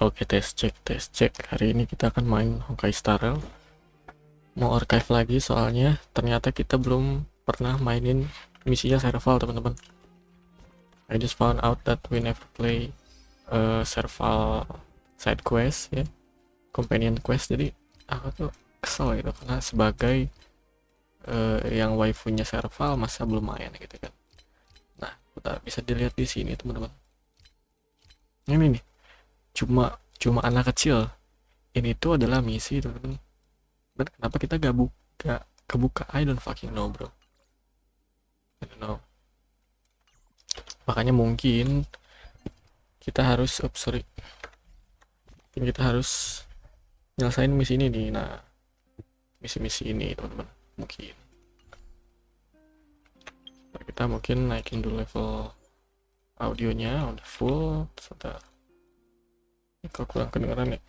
Oke, tes cek. Hari ini kita akan main Honkai Star Rail. Mau archive lagi soalnya ternyata kita belum pernah mainin misinya Serval, teman-teman. I just found out that we never play Serval side quest ya, companion quest. Jadi aku tuh kesel gitu karena sebagai yang waifunya Serval masa belum main gitu kan. Nah, kita bisa dilihat di sini, teman-teman. Ini nih, cuma anak kecil. Ini tuh adalah misi, teman-teman. Dan kenapa kita gak kebuka? I don't fucking know, bro. I don't know. Makanya mungkin kita harus kita harus nyelesain misi ini nih. Nah, misi-misi ini, teman-teman. Mungkin kita mungkin naikin dulu level audionya udah full. Sebentar. Ini kok kurang kedengeran ya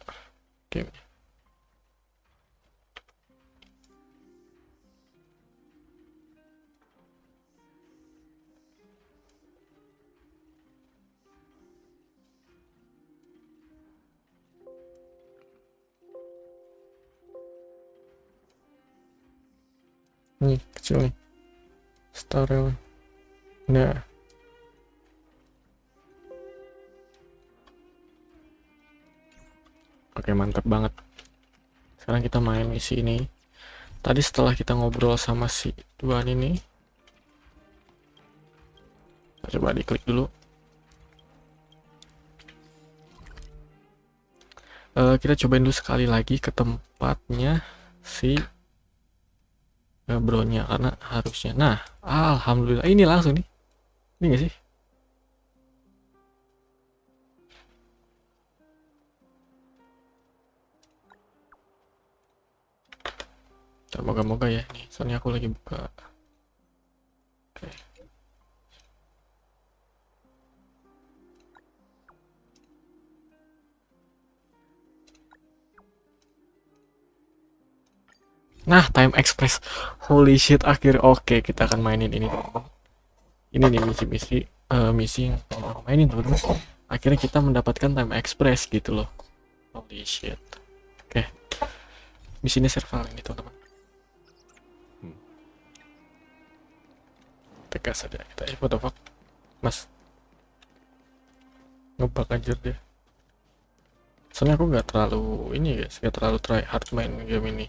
gamenya. Nih, kecil nih. Star Rail. Nah. Oke, mantap banget. Sekarang kita main misi ini. Tadi setelah kita ngobrol sama si Tuan ini, kita coba diklik dulu. Kita cobain dulu sekali lagi ke tempatnya si bronya karena harusnya. Nah, alhamdulillah ini langsung nih. Ini gak sih? Moga-moga ya nih, soalnya aku lagi buka. Oke. Nah, time express. Holy shit, akhir. Oke, kita akan mainin ini. Ini nih misi yang mainin, teman-teman. Akhirnya kita mendapatkan time express gitu loh. Holy shit. Oke. Misinya Serval ini, teman-teman. Tegas aja kita. What the fuck? Mas. Ngebug anjir deh. Soalnya aku nggak terlalu ini guys, nggak terlalu try hard main game ini.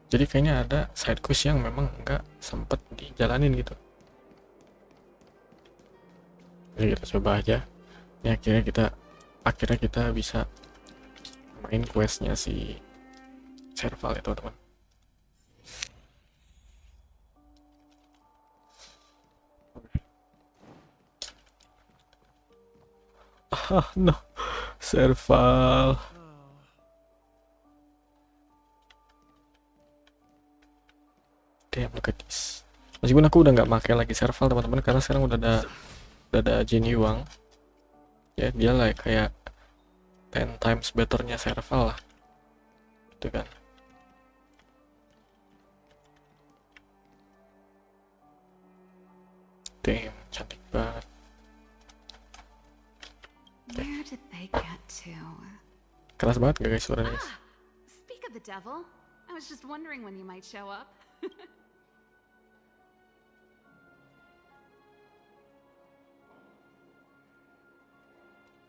Jadi kayaknya ada side quest yang memang nggak sempet dijalanin gitu. Jadi kita coba aja. Ya akhirnya kita bisa main questnya si Serval ya, teman-teman. No, Serval. Damn, look at this. Meskipun aku udah nggak pakai lagi Serval, teman-teman, karena sekarang udah ada Jenny Wang. Ya, dia lah kayak 10 times betternya Serval lah. Gitu kan. Damn, cantik banget. Where did they get to? Keras banget gak guys suaranya guys? Speak of the devil, I was just wondering when you might show up.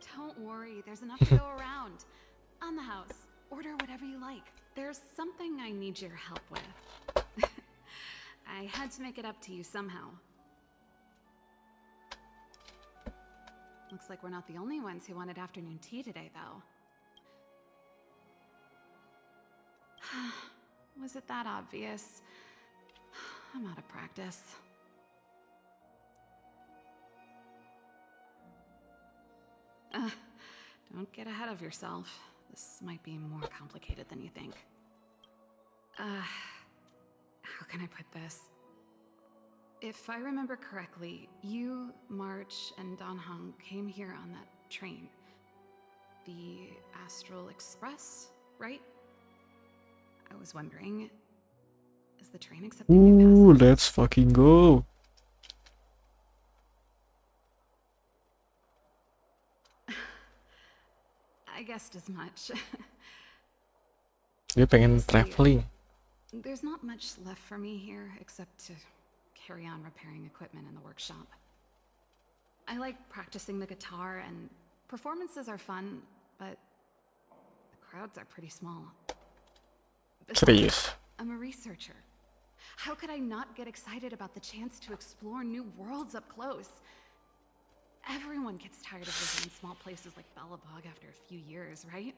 Don't worry, there's enough to go around. On the house, order whatever you like. There's something I need your help with. I had to make it up to you somehow. Looks like we're not the only ones who wanted afternoon tea today, though. Was it that obvious? I'm out of practice. Don't get ahead of yourself. This might be more complicated than you think. How can I put this? If I remember correctly, you, March, and Donhong came here on that train. The Astral Express, right? I was wondering, is the train accepting new Ooh, passengers? let's fucking go. I guessed as much. Dia pengen traveling. There's not much left for me here except to carry on repairing equipment in the workshop. I like practicing the guitar, and performances are fun, but the crowds are pretty small. Serius. I'm a researcher. How could I not get excited about the chance to explore new worlds up close? Everyone gets tired of visiting small places like Belobog after a few years, right?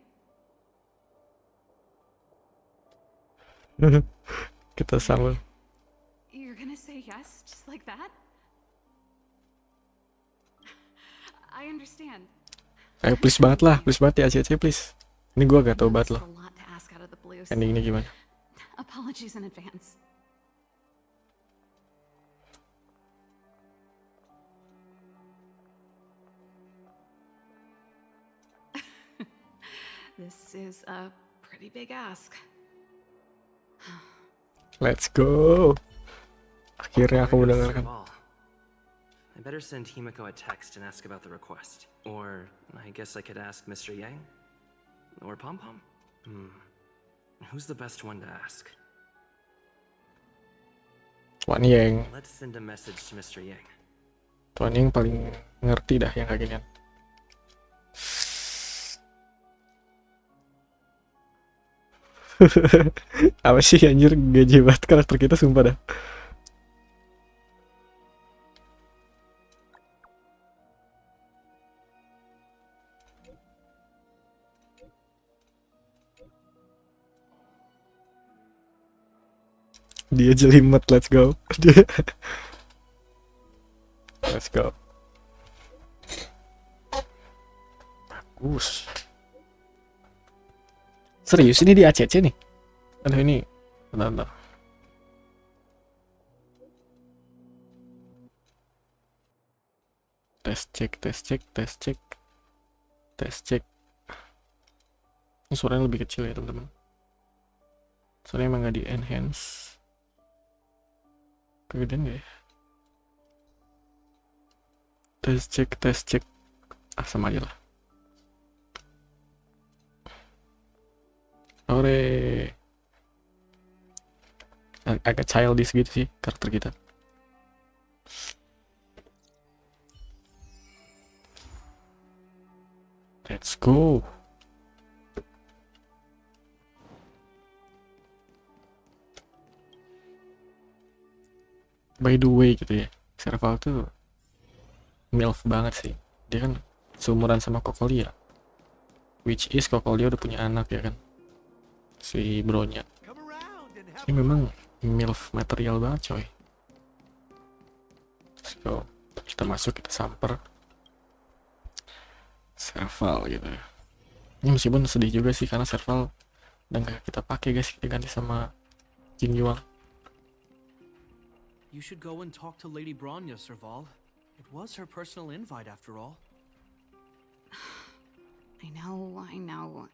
Kita sambung. You're gonna say yes, just like that? I understand. Ayo please banget lah, please banget ya ACC please. Ini gua gak tau banget loh. That's a lot to ask out of the blue, so Endingnya gimana? apologies in advance. This is a pretty big ask. Let's go. Akhirnya aku mendengarkan. I better send Himiko a text and ask about the request. Or I guess I could ask Mr. Yang? Or Pom Pom? Who's the best one to ask? Tuan Yang. Let's send a message to Mr. Yang. Tuan Yang paling ngerti dah yang kayak ginian. Apa sih anjir, gaji banget karakter kita sumpah dah. Dia jelimet, let's go. Let's go. Bagus. Serius ini di ACC nih? Aduh ini, bentar. Tes cek. Ini suaranya lebih kecil ya teman-teman. Soalnya emang nggak di enhance. Kegedean gak ya? Tes cek. Ah, sama aja lah. Ore. Agak childish gitu sih karakter kita. Let's go. By the way gitu ya, Serval tuh MILF banget sih. Dia kan seumuran sama Kokolia, which is Kokolia udah punya anak ya kan, si bronya. Ini memang MILF material banget coy. Let's go. Kita masuk, kita samper Serval gitu ya. Ini meskipun sedih juga sih karena Serval udah gak kita pakai guys, kita ganti sama Jin Yuang. You should go and talk to Lady Bronya, Serval. It was her personal invite after all. I know.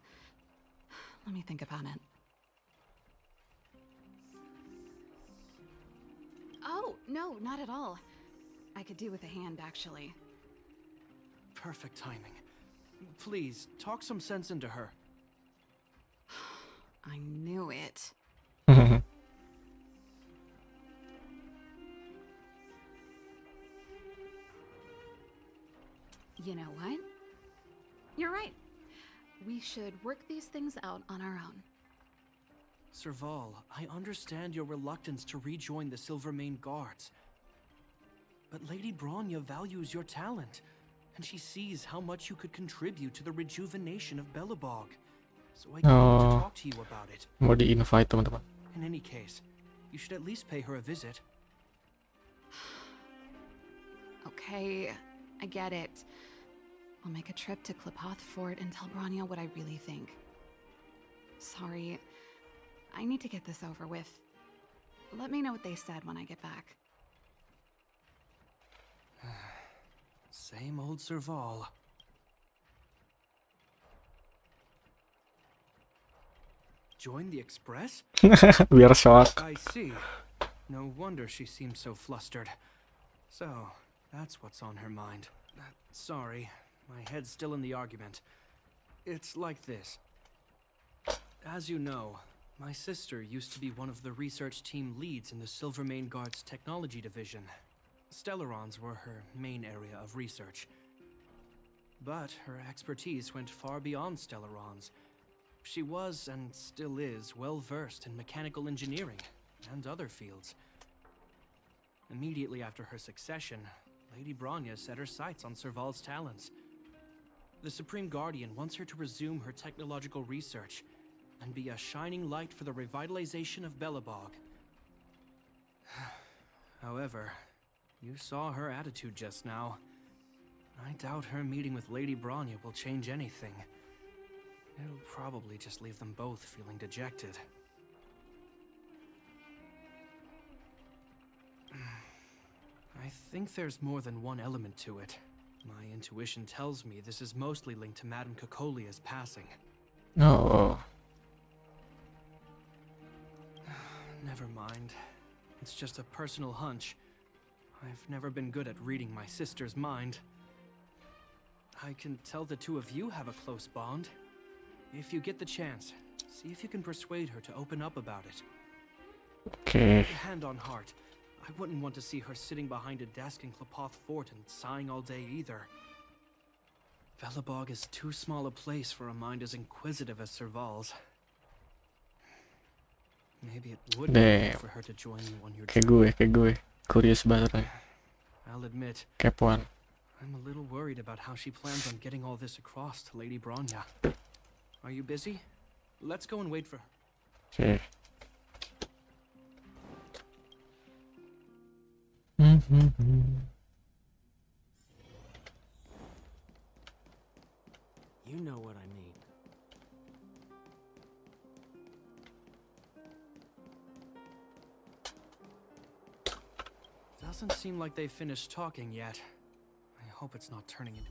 Let me think about it. Oh, no, not at all. I could do with a hand, actually. Perfect timing. Please, talk some sense into her. I knew it. You know what? You're right. We should work these things out on our own. Serval, I understand your reluctance to rejoin the Silvermane Guards. But Lady Bronya values your talent, and she sees how much you could contribute to the rejuvenation of Belobog. So I came to talk to you about it. Mau di-invite teman-teman. In any case, you should at least pay her a visit. Okay, I get it. I'll make a trip to Klipoth Fort and tell Bronya what I really think. Sorry, I need to get this over with. Let me know what they said when I get back. Same old Serval. Join the Express? Biar shock. I see. No wonder she seems so flustered. So, that's what's on her mind. Sorry, my head's still in the argument. It's like this. As you know, my sister used to be one of the research team leads in the Silvermane Guard's technology division. Stellarons were her main area of research. But her expertise went far beyond Stellarons. She was, and still is, well versed in mechanical engineering and other fields. Immediately after her succession, Lady Bronya set her sights on Serval's talents. The Supreme Guardian wants her to resume her technological research and be a shining light for the revitalization of Belobog. However, you saw her attitude just now. I doubt her meeting with Lady Bronya will change anything. It'll probably just leave them both feeling dejected. I think there's more than one element to it. My intuition tells me this is mostly linked to Madame Cocolia's passing. Oh. Never mind. It's just a personal hunch. I've never been good at reading my sister's mind. I can tell the two of you have a close bond. If you get the chance, see if you can persuade her to open up about it. Okay. Hand on heart, I wouldn't want to see her sitting behind a desk in Klapoth Fort and sighing all day either. Belobog is too small a place for a mind as inquisitive as Serval's. Maybe it would be Damn. good for her to join you on your Kayak journey. gue. Curious banget nih. I'll admit, Kepoan. I'm a little worried about how she plans on getting all this across to Lady Bronya. Are you busy? Let's go and wait for her. Oke. You know what I mean. Doesn't seem like they've finished talking yet. I hope it's not turning into...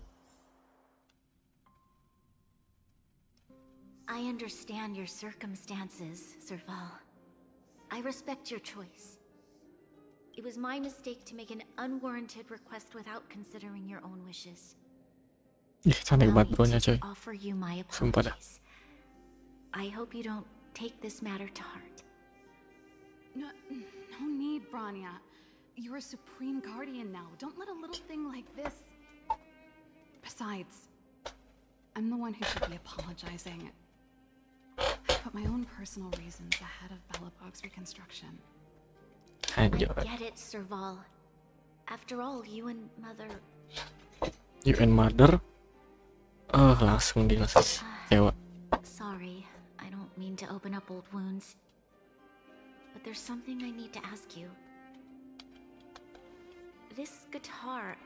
I understand your circumstances, Serval. I respect your choice. It was my mistake to make an unwarranted request without considering your own wishes. Ih, cantik Allow banget me bronya to coy. offer you my Sumpah dah. apologies. I hope you don't take this matter to heart. No need, Branya. You're a Supreme Guardian now. Don't let a little thing like this... Besides, I'm the one who should be apologizing. I put my own personal reasons ahead of Belobog's reconstruction. Anjir. I get it, Serval. After all, you and Mother... You and mother. Oh, langsung dia langsung kecewa. Sorry, I don't mean to open up old wounds. But there's something I need to ask you. This guitar,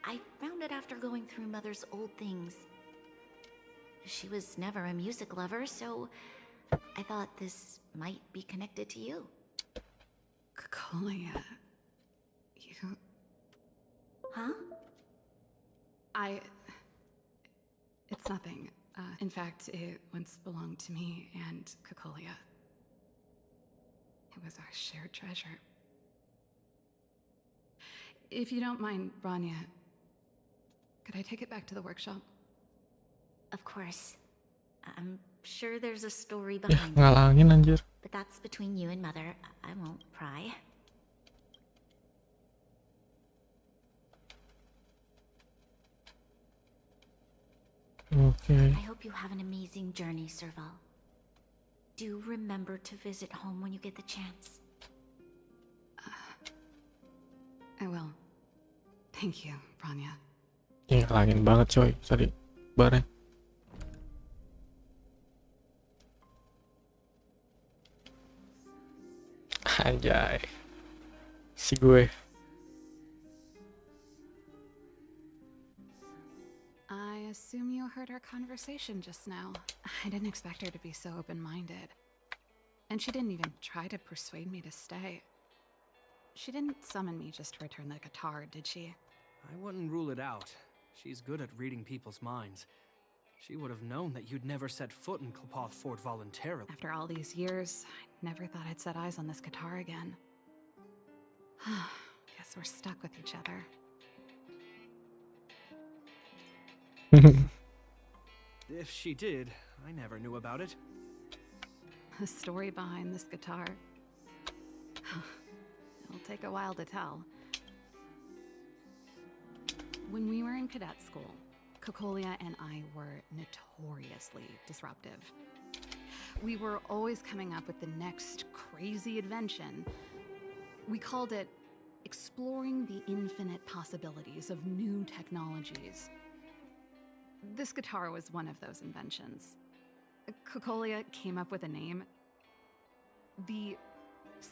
I found it after going through Mother's old things. She was never a music lover, so I thought this might be connected to you. Cocolia... You... Huh? It's nothing. In fact, it once belonged to me and Cocolia. It was our shared treasure. If you don't mind, Branya, could I take it back to the workshop? Of course. I'm sure there's a story Ih, behind it, ngalangin anjir. but that's between you and Mother. I won't pry. Oke. I hope you have an amazing journey, Serval. Do remember to visit home when you get the chance. I will. Thank you, Branya. Ih, ngalangin banget coy tadi bareng. Anjay. Si gue. I assume you heard our conversation just now. I didn't expect her to be so open-minded. And she didn't even try to persuade me to stay. She didn't summon me just to return the guitar, did she? I wouldn't rule it out. She's good at reading people's minds. She would have known that you'd never set foot in Klapoth Fort voluntarily. After all these years, I never thought I'd set eyes on this guitar again. Guess we're stuck with each other. If she did, I never knew about it. The story behind this guitar. It'll take a while to tell. When we were in cadet school, Kokolia and I were notoriously disruptive. We were always coming up with the next crazy invention. We called it exploring the infinite possibilities of new technologies. This guitar was one of those inventions. Kokolia came up with a name. The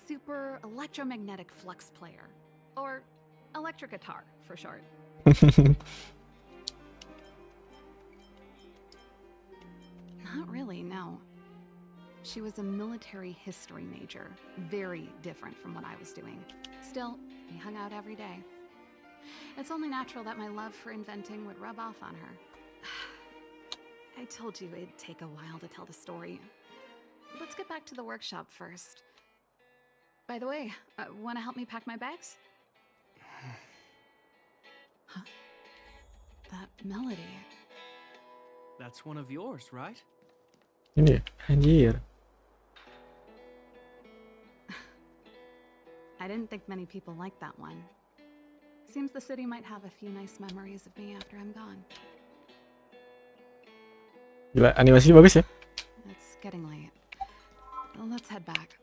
Super Electromagnetic Flux Player, or electric guitar for short. Not really, no. She was a military history major, very different from what I was doing. Still, we hung out every day. It's only natural that my love for inventing would rub off on her. I told you it'd take a while to tell the story. Let's get back to the workshop first. By the way, want to help me pack my bags? Huh? That melody. That's one of yours, right? Ini ya, anjir. I didn't think many people liked that one. Seems the city might have a few nice memories of me after I'm gone. Gila, animasinya bagus ya. It's getting late. Let's head back.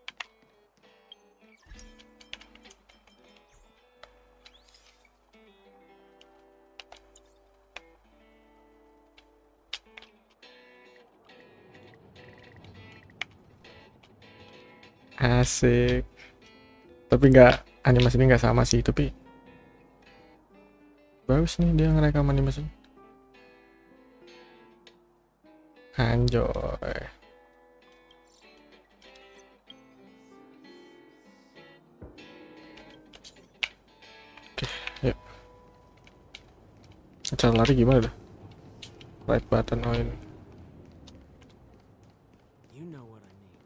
Asik. Tapi nggak, animasinya nggak sama sih, tapi bagus nih dia ngerekam animasi. Anjoy. Oke, yuk. Cara lari gimana dah? Right button, oh ini. You know what I mean.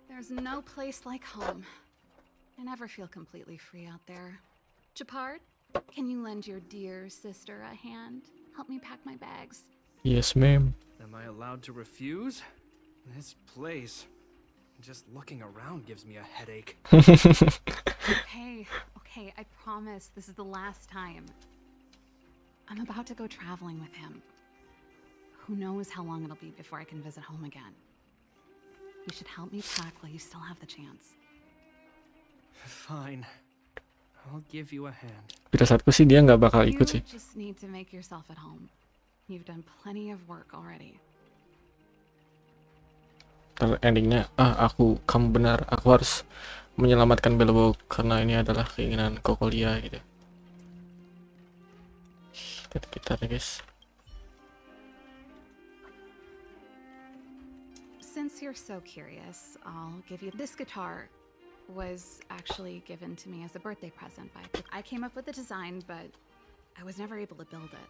There's no place like home. I never feel completely free out there. Japard, can you lend your dear sister a hand? Help me pack my bags. Yes, ma'am. Am I allowed to refuse? This place, just looking around gives me a headache. Okay, I promise this is the last time. I'm about to go traveling with him. Who knows how long it'll be before I can visit home again. You should help me pack while you still have the chance. Fine. I'll give you a hand. Firasatku sih dia nggak bakal You ikut sih. just need to make yourself at home. You've done plenty of work already. Ntar endingnya, kamu benar, aku harus menyelamatkan Belobog karena ini adalah keinginan Kokolia gitu. Kita nih guys. Since you're so curious, I'll give you this guitar. Was actually given to me as a birthday present by. I came up with the design, but I was never able to build it.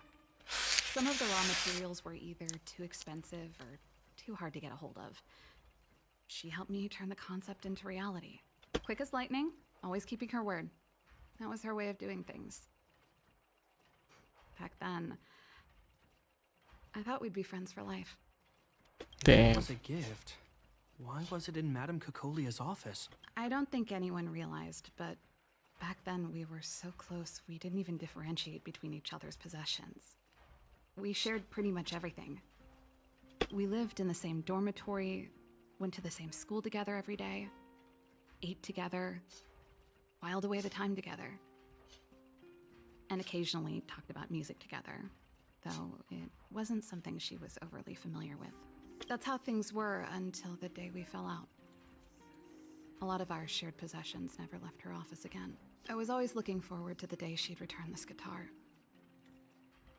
Some of the raw materials were either too expensive or too hard to get a hold of. She helped me turn the concept into reality. Quick as lightning, always keeping her word. That was her way of doing things. Back then, I thought we'd be friends for life. It Damn. was a gift. Why was it in Madame Cocolia's office? I don't think anyone realized, but back then we were so close we didn't even differentiate between each other's possessions. We shared pretty much everything. We lived in the same dormitory, went to the same school together every day, ate together, whiled away the time together, and occasionally talked about music together, though it wasn't something she was overly familiar with. That's how things were until the day we fell out. A lot of our shared possessions never left her office again. I was always looking forward to the day she'd return this guitar.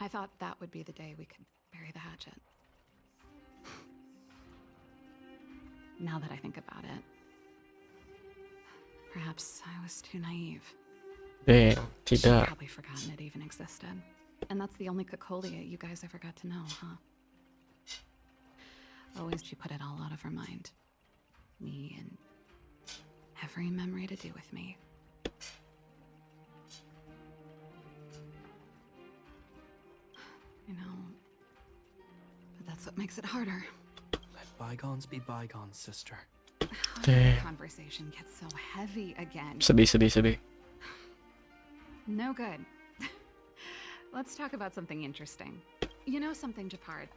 I thought that would be the day we could bury the hatchet. Now that I think about it, perhaps I was too naive. Damn, She'd tidak. probably forgotten it even existed. And that's the only Cocolia you guys ever got to know, huh? Always she put it all out of her mind. Me and every memory to do with me. I know. But that's what makes it harder. Let bygones be bygones, sister. How did Damn. the conversation get so heavy again? Sedih. No good. Let's talk about something interesting. You know something, Japard?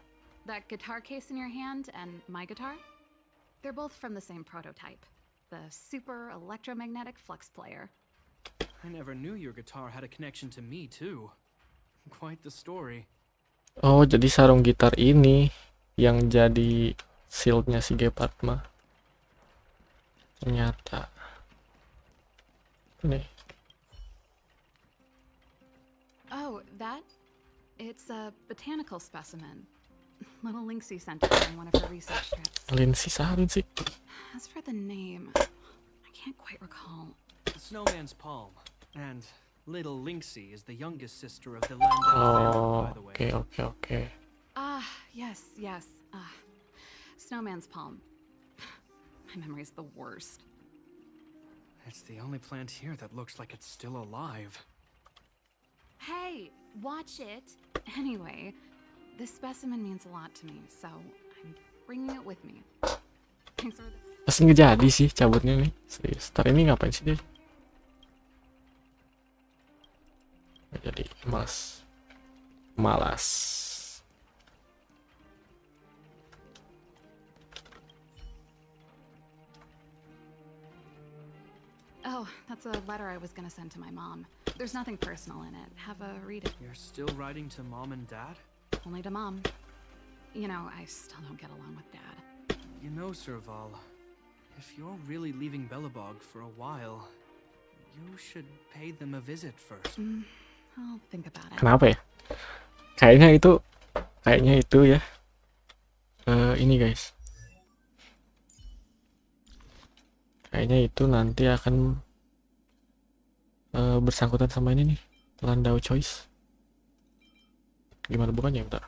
That guitar case in your hand and my guitar? They're both from the same prototype. The super electromagnetic flux player. I never knew your guitar had a connection to me, too. Quite the story. Oh, jadi sarung gitar ini yang jadi shieldnya si Gepard mah. Ternyata. Nih. Oh, that? It's a botanical specimen. Little Lynxie sent it during one of her research trips. Lindsay salin sih. As for the name, I can't quite recall. The snowman's palm. And little Lynxie is the youngest sister of the Landau family, Oh, by the way. oke. Ah, yes. Snowman's palm. My memory's the worst. It's the only plant here that looks like it's still alive. Hey, watch it. Anyway, this specimen means a lot to me, so I'm bringing it with me. Thanks for the... Pasti nggak jadi sih cabutnya nih. Serius. Ntar ini ngapain sih dia? Nggak jadi. Malas. Oh, that's a letter I was gonna send to my mom. There's nothing personal in it. Have a read it. You're still writing to Mom and Dad? Only to mom. You know, I still don't get along with Dad. You know, Serval, if you're really leaving Belobog for a while, you should pay them a visit first. I'll think about it. Kenapa ya? Kayaknya itu ya. Ini guys. Kayaknya itu nanti akan bersangkutan sama ini nih, Landau Choice. Gimana bukannya, bentar.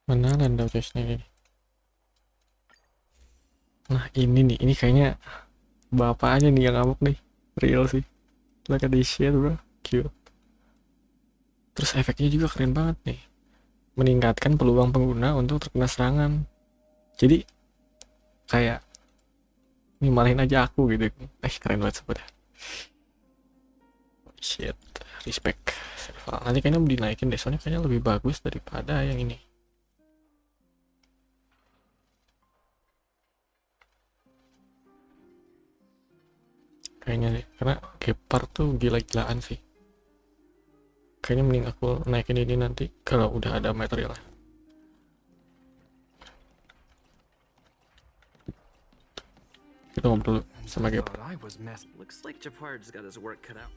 Mana Landau Choice-nya ini? Nah, ini kayaknya bapaknya nih yang ngamuk nih. Real sih. Look at this shit, bro. Cute. Terus efeknya juga keren banget nih. Meningkatkan peluang pengguna untuk terkena serangan. Jadi kayak ngimalahin aja aku gitu. Keren banget sebenarnya. Shit, respect. Nanti kayaknya mau dinaikin deh, soalnya kayaknya lebih bagus daripada yang ini. Kayaknya deh, karena Gepard tuh gila-gilaan sih. Kayaknya mending aku naikin ini nanti kalau udah ada materialnya. Kita ngobrol dulu sama Gepard. I was mess. Looks like Japard's got his work cut out.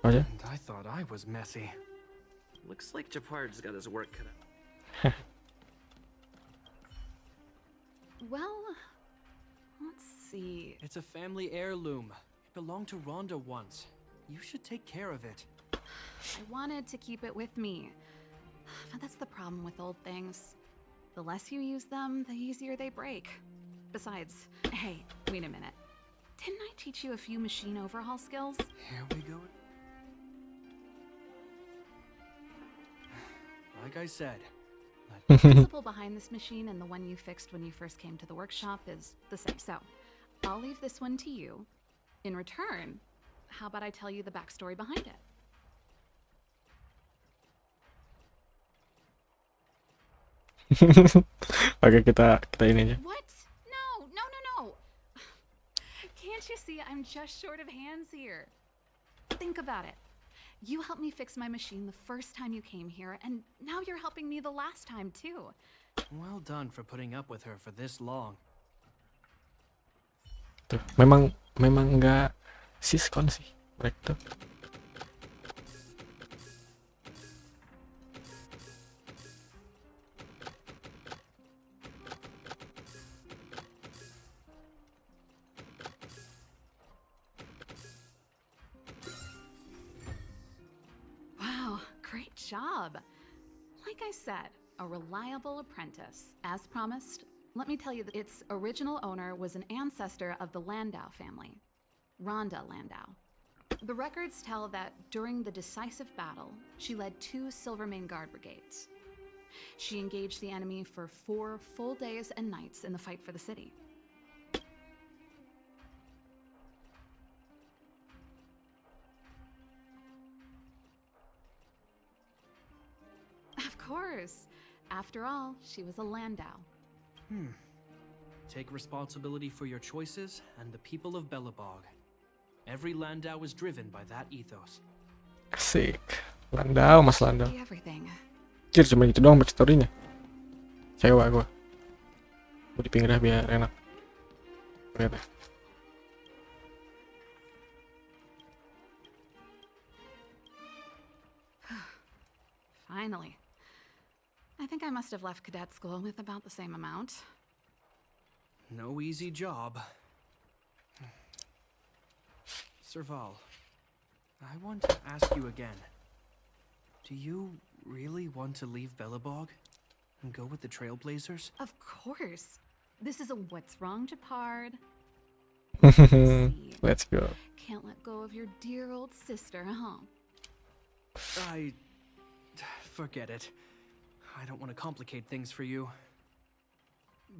Aja. And I thought I was messy. Looks like Japard's got his work cut out. Well, let's see. It's a family heirloom. It belonged to Rhonda once. You should take care of it. I wanted to keep it with me. But that's the problem with old things. The less you use them, the easier they break. Besides, hey, wait a minute. Didn't I teach you a few machine overhaul skills? Here we go. Like I said, The principle behind this machine and the one you fixed when you first came to the workshop is the same. So, I'll leave this one to you. In return, how about I tell you the backstory behind it? Oke, kita ini aja. What? No. Can't you see I'm just short of hands here? Think about it. You helped me fix my machine the first time you came here, and now you're helping me the last time too. well done for putting up with her for this long. Tuh, memang nggak siskon sih mereka tuh. job. Like I said, a reliable apprentice. As promised, let me tell you that its original owner was an ancestor of the Landau family, Rhonda Landau. The records tell that during the decisive battle, she led 2 Silvermane Guard brigades. She engaged the enemy for 4 full days and nights in the fight for the city. Of course. After all, she was a Landau. Take responsibility for your choices and the people of Belobog. Every Landau is driven by that ethos. Asik. Landau, Mas Landau. Everything. Jir, cuma gitu doang backstory-nya. Sewa gua. Gua di pinggirnya biar enak. Lihat ya. Finally. I think I must have left cadet school with about the same amount. No easy job. Serval, I want to ask you again. Do you really want to leave Belobog and go with the Trailblazers? Of course. This is a what's wrong, Japard. Let's go. Can't let go of your dear old sister, huh? Forget it. I don't want to complicate things for you.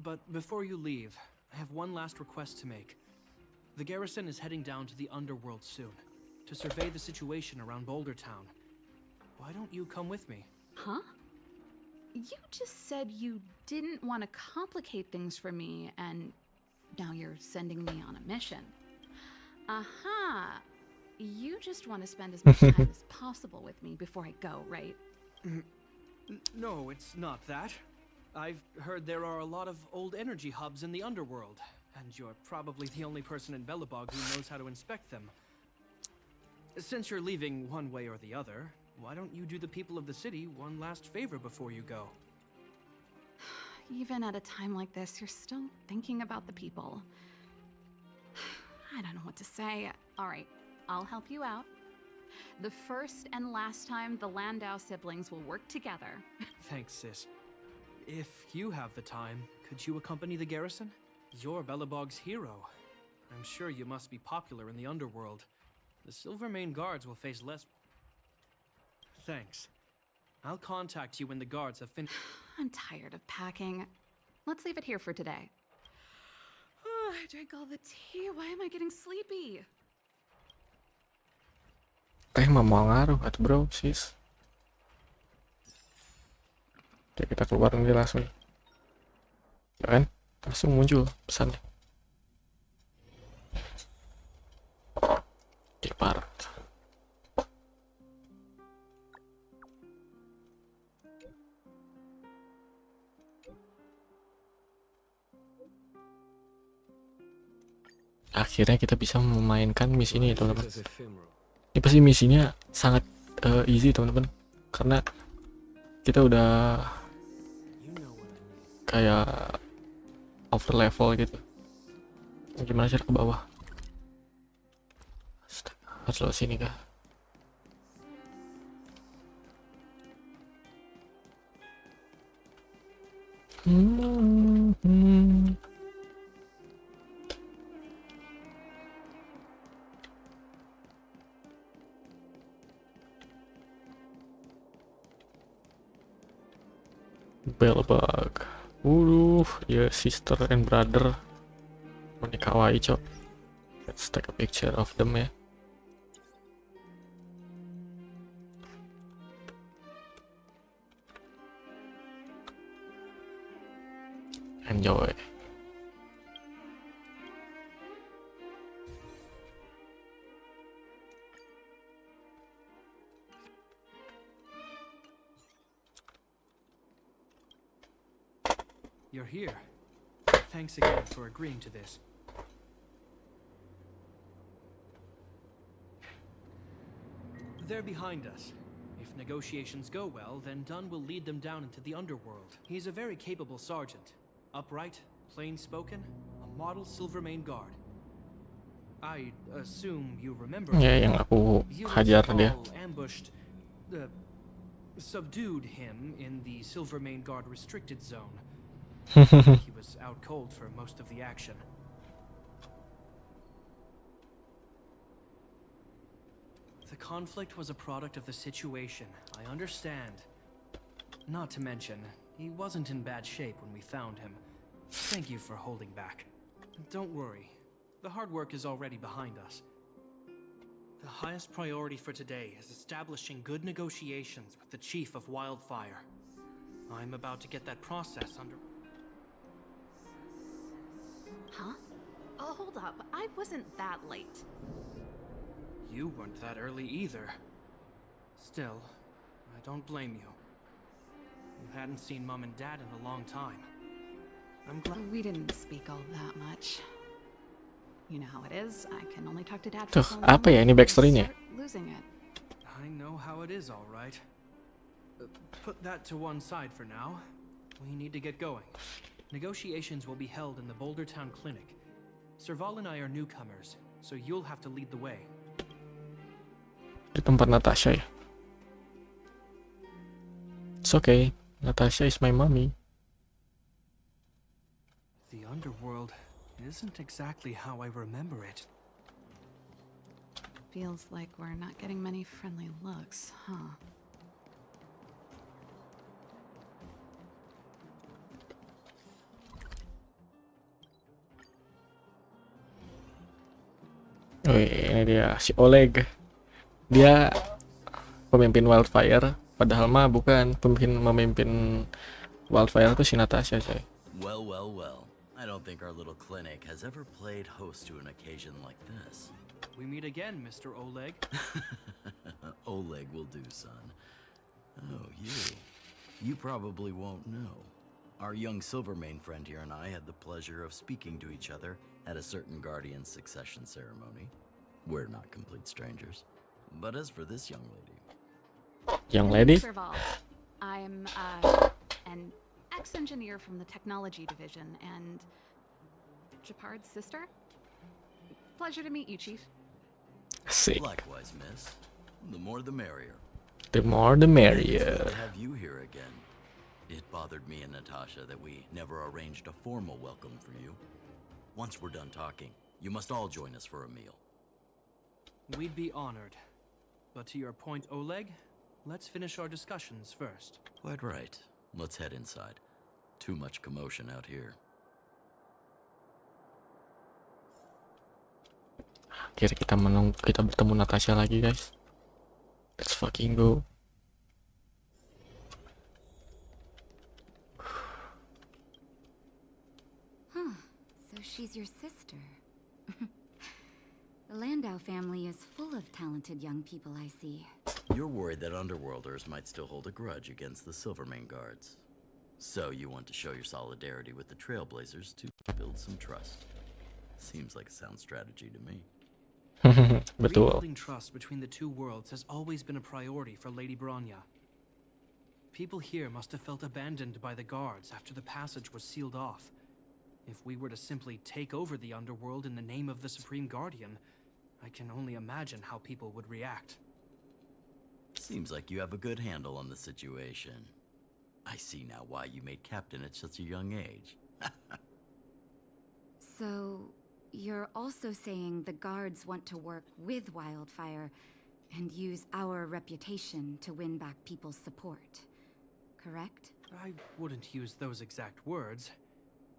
But before you leave, I have one last request to make. The garrison is heading down to the underworld soon, to survey the situation around Boulder Town. Why don't you come with me? Huh? You just said you didn't want to complicate things for me, and now you're sending me on a mission. Aha! You just want to spend as much time as possible with me before I go, right? No, it's not that. I've heard there are a lot of old energy hubs in the underworld, and you're probably the only person in Belobog who knows how to inspect them. Since you're leaving one way or the other, why don't you do the people of the city one last favor before you go? Even at a time like this, you're still thinking about the people. I don't know what to say. All right, I'll help you out. The first and last time the Landau siblings will work together. Thanks, sis. If you have the time, could you accompany the garrison? You're Belobog's hero. I'm sure you must be popular in the underworld. The Silvermane Guards will face less... Thanks. I'll contact you when the guards have finished... I'm tired of packing. Let's leave it here for today. I drank all the tea. Why am I getting sleepy? Teh mah mau ngaruh atuh bro, sis. Oke, kita keluar nanti langsung. Ya kan? Langsung muncul pesannya. Depart. Akhirnya kita bisa memainkan misi ini, teman-teman. Ini pasti misinya sangat easy, teman-teman, karena kita udah kayak over level gitu. Gimana cara ke bawah? Harus lewat sini kah? Belobog. Ya sister and brother. Ini kawaii, cok. Let's take a picture of them ya. Enjoy. You're here. Thanks again for agreeing to this. They're behind us. If negotiations go well, then Dunn will lead them down into the underworld. He's a very capable sergeant. Upright, plain-spoken, a model Silvermane Guard. I assume you remember... Ya, yang aku You hajar dia. ambushed... subdued him in the Silvermane Guard restricted zone. He was out cold for most of the action. The conflict was a product of the situation, I understand. Not to mention, he wasn't in bad shape when we found him. Thank you for holding back. Don't worry, the hard work is already behind us. The highest priority for today is establishing good negotiations with the Chief of Wildfire. I'm about to get that process under... Huh? Oh, hold up. I wasn't that late. You weren't that early either. Still, I don't blame you. You hadn't seen Mom and Dad in a long time. I'm glad... We didn't speak all that much. You know how it is. I can only talk to Dad Tuh, for so long apa ya ini before I backstory-nya? start losing it. I know how it is, all right. Put that to one side for now. We need to get going. Negotiations will be held in the Bouldertown Clinic. Serval and I are newcomers, so you'll have to lead the way. Di tempat Natasha ya. It's okay. Natasha is my mommy. The underworld isn't exactly how I remember it. Feels like we're not getting many friendly looks, huh? Wih, ini dia si Oleg. Dia pemimpin Wildfire, padahal mah bukan memimpin Wildfire itu si Natasha, coy. Well, well, well. I don't think our little clinic has ever played host to an occasion like this. We meet again, Mr. Oleg. Oleg will do, son. Oh, you. You probably won't know. Our young Silvermane friend here and I had the pleasure of speaking to each other at a certain Guardian succession ceremony. We're not complete strangers. But as for this young lady... Young lady? Serval. I'm, an ex-engineer from the technology division and... Japard's sister? Pleasure to meet you, Chief. Sick. Likewise, miss. The more the merrier. The more the It's merrier. good to have you here again. It bothered me and Natasha that we never arranged a formal welcome for you. Once we're done talking, you must all join us for a meal. We'd be honored. But to your point, Oleg, let's finish our discussions first. Quite right. Let's head inside. Too much commotion out here. Akhirnya kita bertemu Natasha lagi, guys. Let's fucking go. So she's your sister. The Landau family is full of talented young people, I see. You're worried that Underworlders might still hold a grudge against the Silvermane Guards. So you want to show your solidarity with the Trailblazers to build some trust. Seems like a sound strategy to me. Betul. Rebuilding trust between the two worlds has always been a priority for Lady Bronya. People here must have felt abandoned by the guards after the passage was sealed off. If we were to simply take over the underworld in the name of the Supreme Guardian, I can only imagine how people would react. Seems like you have a good handle on the situation. I see now why you made captain at such a young age. So, you're also saying the guards want to work with Wildfire and use our reputation to win back people's support, correct? I wouldn't use those exact words,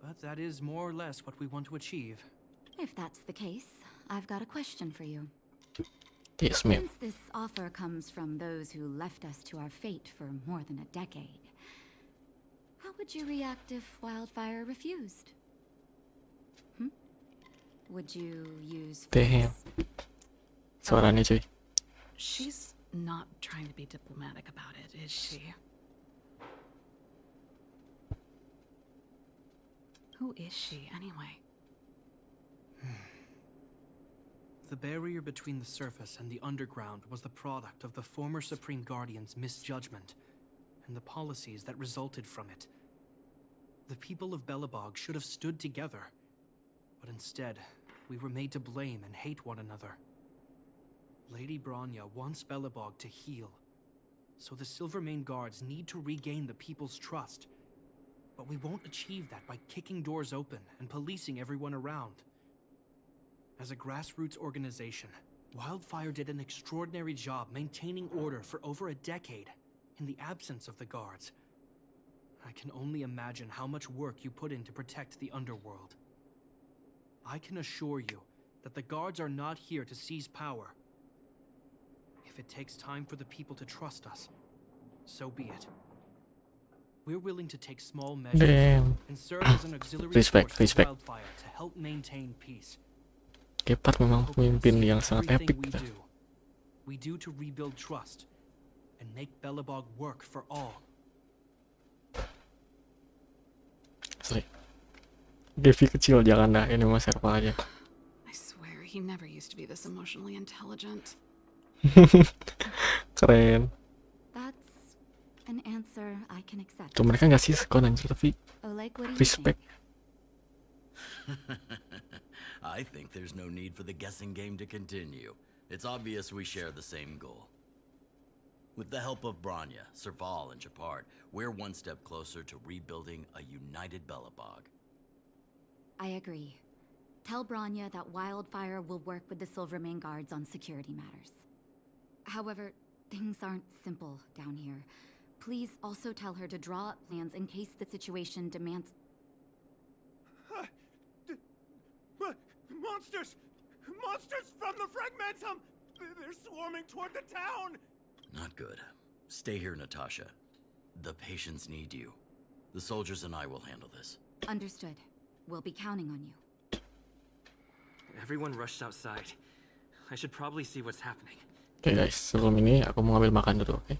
but that is more or less what we want to achieve. If that's the case, I've got a question for you. Yes, ma'am. Since this offer comes from those who left us to our fate for more than a decade, how would you react if Wildfire refused? Would you use Damn. force? Suaranya, cuy. She's not trying to be diplomatic about it, is she? Who is she, anyway? The barrier between the surface and the underground was the product of the former Supreme Guardian's misjudgment and the policies that resulted from it. The people of Belobog should have stood together, but instead, we were made to blame and hate one another. Lady Bronya wants Belobog to heal, So the Silvermane Guards need to regain the people's trust. But we won't achieve that by kicking doors open and policing everyone around. As a grassroots organization, Wildfire did an extraordinary job maintaining order for over a decade in the absence of the guards. I can only imagine how much work you put in to protect the underworld. I can assure you that the guards are not here to seize power. If it takes time for the people to trust us, so be it. We're willing to take small measures Damn. and serve as an auxiliary Respect, force to respect. Wildfire to help maintain peace. Gepard memang pemimpin yang sangat epic. Everything we do to rebuild trust and make Belobog work for all. Asli. Devi kecil jangan dah, ini mah serva aja. I swear he never used to be this emotionally intelligent. Keren. That's an answer I can accept. Tuh mereka nggak sih skon anjir, tapi Oleg, what do you respect. think? I think there's no need for the guessing game to continue. It's obvious we share the same goal. With the help of Bronya, Serval, and Japard, we're one step closer to rebuilding a united Belobog. I agree. Tell Bronya that Wildfire will work with the Silvermane Guards on security matters. However, things aren't simple down here. Please also tell her to draw up plans in case the situation demands... Monsters! Monsters from the Fragmentum! They're swarming toward the town! Not good. Stay here, Natasha. The patients need you. The soldiers and I will handle this. Understood. We'll be counting on you. Everyone rushed outside. I should probably see what's happening. Oke guys, sebelum ini aku mau ngambil makan dulu, oke?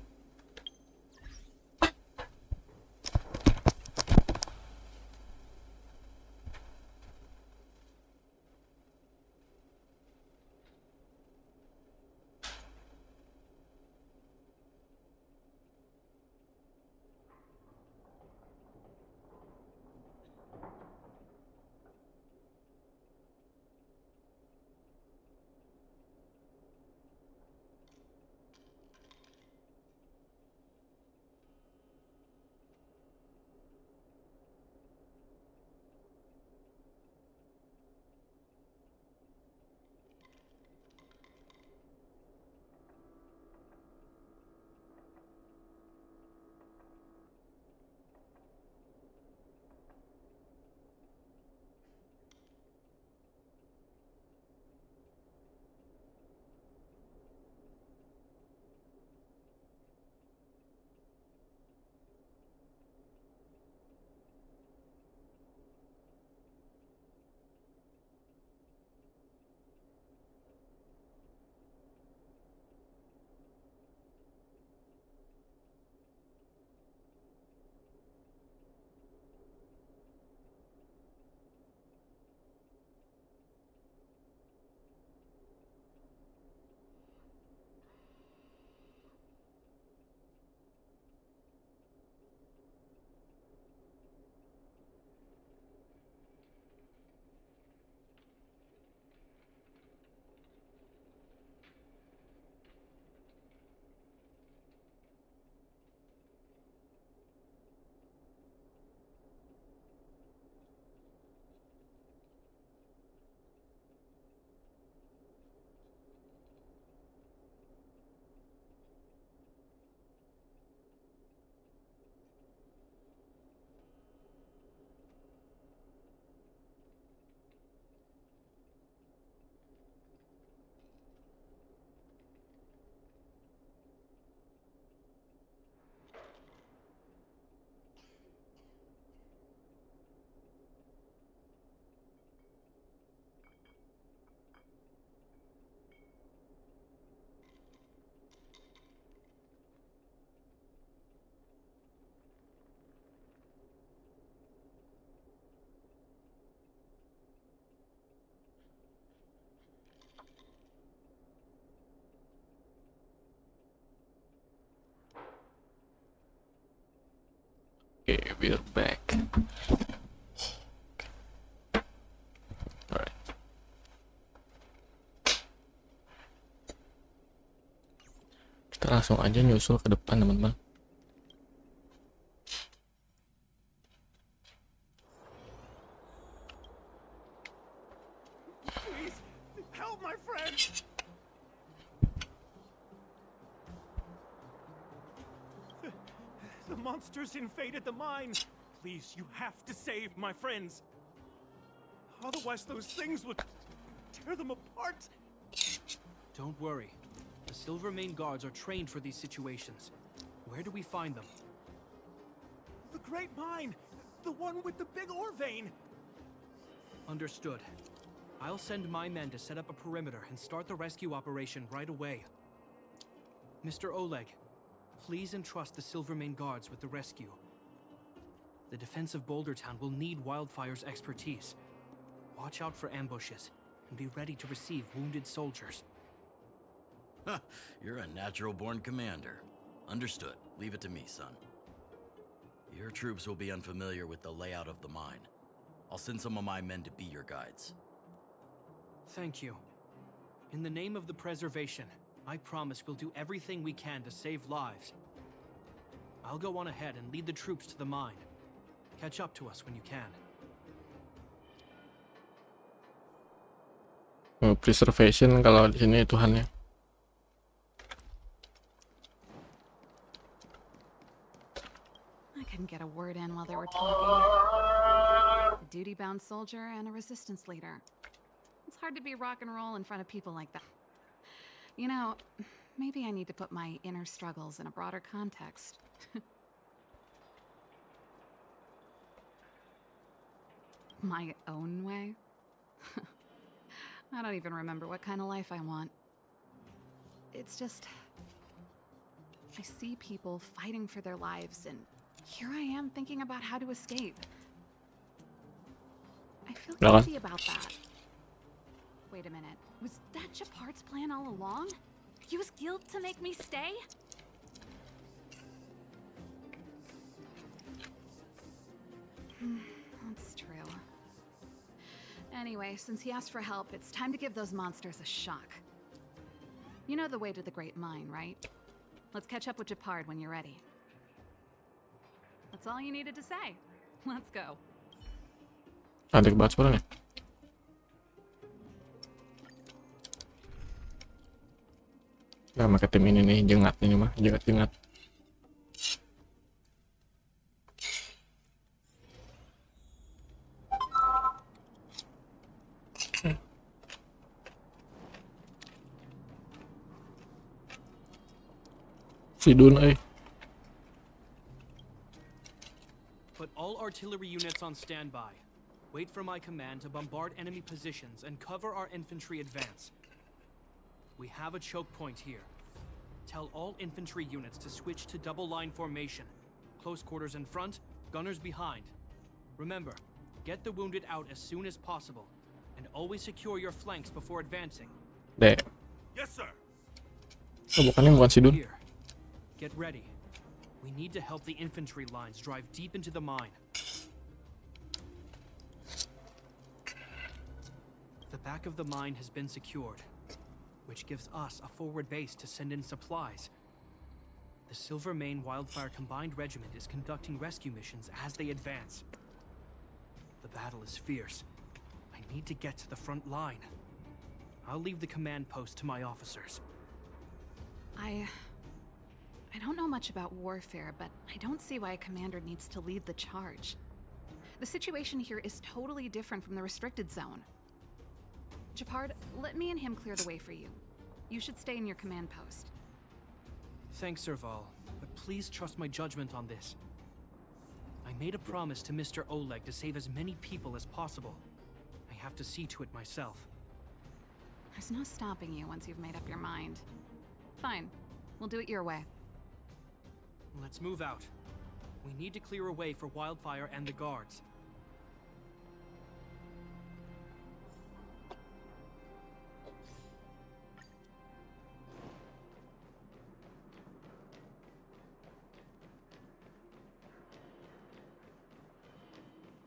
Okay, we're back. Alright. Kita langsung aja nyusul ke depan teman-teman. Please, help my friend! The monsters invaded the mine. Please, you have to save my friends. Otherwise, those things would tear them apart. Don't worry. The Silvermane guards are trained for these situations. Where do we find them? The Great Mine! The one with the big ore vein! Understood. I'll send my men to set up a perimeter and start the rescue operation right away. Mr. Oleg, please entrust the Silvermane guards with the rescue. The defense of Boulder Town will need Wildfire's expertise. Watch out for ambushes and be ready to receive wounded soldiers. You're a natural-born commander. Understood. Leave it to me, son. Your troops will be unfamiliar with the layout of the mine. I'll send some of my men to be your guides. Thank you. In the name of the preservation, I promise we'll do everything we can to save lives. I'll go on ahead and lead the troops to the mine. Catch up to us when you can. Preservation kalau di sini Tuhannya. I couldn't get a word in while they were talking. A duty-bound soldier and a resistance leader. It's hard to be rock and roll in front of people like that. You know, maybe I need to put my inner struggles in a broader context. My own way? I don't even remember what kind of life I want. It's just... I see people fighting for their lives, and here I am thinking about how to escape. I feel guilty about that. Wait a minute. Was that Japard's plan all along? Use guilt to make me stay? That's true. Anyway, since he asked for help, it's time to give those monsters a shock. You know the way to the Great Mine, right? Let's catch up with Japard when you're ready. That's all you needed to say. Let's go. Cantik banget suaranya. Nah, pakai tim ini nih, jengat ini mah, jengat-jengat. Si Dun, Put all artillery units on standby. Wait for my command to bombard enemy positions and cover our infantry advance. We have a choke point here. Tell all infantry units to switch to double line formation. Close quarters in front, gunners behind. Remember, get the wounded out as soon as possible, and always secure your flanks before advancing. Dek. Yes, sir. Oh, bukannya bukan si Dun. Here, get ready. We need to help the infantry lines drive deep into the mine. The back of the mine has been secured, which gives us a forward base to send in supplies. The Silvermane Wildfire Combined Regiment is conducting rescue missions as they advance. The battle is fierce. I need to get to the front line. I'll leave the command post to my officers. I don't know much about warfare, but I don't see why a commander needs to lead the charge. The situation here is totally different from the restricted zone. Japard, let me and him clear the way for you. You should stay in your command post. Thanks, Serval, but please trust my judgment on this. I made a promise to Mr. Oleg to save as many people as possible. I have to see to it myself. There's no stopping you once you've made up your mind. Fine. We'll do it your way. Let's move out. We need to clear a way for Wildfire and the guards.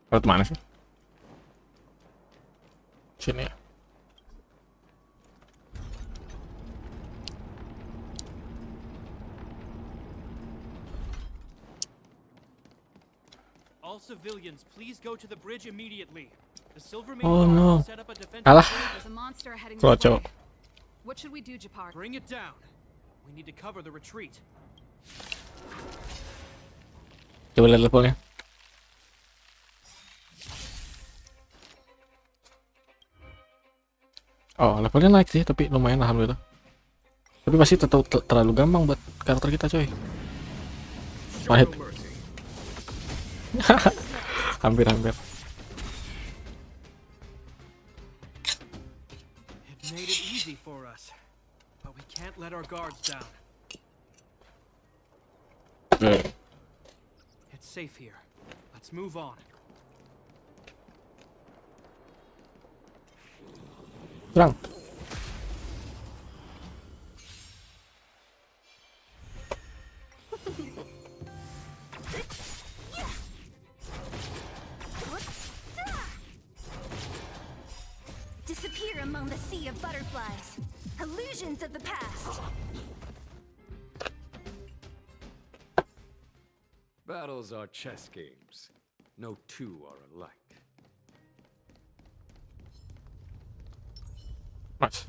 Lewat mana sih? Sini ya. All civilians, please go to the bridge immediately. The Silvermane Oh, Guard no. will set up a defensive Kalah. point. There's a monster heading Coba, this way. coba. What should we do, Japar? Bring it down. We need to cover the retreat. Coba lihat levelnya. Oh, levelnya naik sih, tapi lumayan alhamdulillah. Tapi pasti tetap terlalu gampang buat karakter kita, coy. Pahit. Hampir-hampir. It made it easy for us, but we can't let our guards down. Oke. It's safe here. Let's move on. Serang. Disappear among the sea of butterflies. Illusions of the past. Battles are chess games. No two are alike. Mas.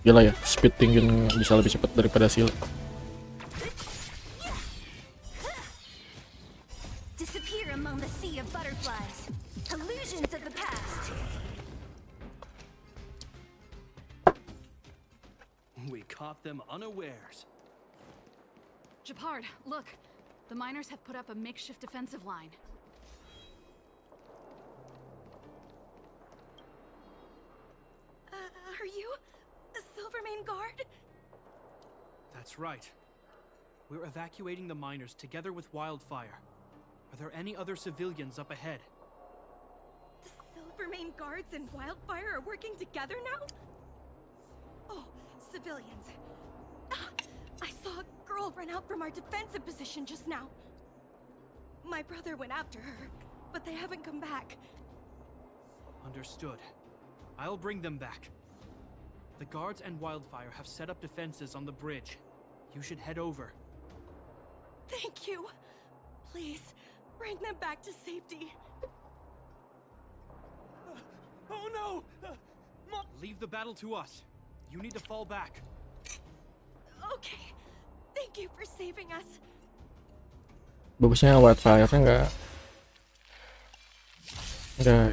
Gila ya, speed tinggi bisa lebih cepat daripada shield. Disappear among the sea of butterflies. Illusions of the past. We caught them unawares. Japard, look. The miners have put up a makeshift defensive line. Are you a Silvermane Guard? That's right. We're evacuating the miners together with Wildfire. Are there any other civilians up ahead? The Silvermane Guards and Wildfire are working together now? Oh, civilians. Ah, I saw a girl run out from our defensive position just now. My brother went after her, but they haven't come back. Understood. I'll bring them back. The guards and Wildfire have set up defenses on the bridge. You should head over. Thank you. Please, bring them back to safety. Oh no! Leave the battle to us. You need to fall back. Okay. Thank you for saving us. Bagusnya Wildfire-nya nggak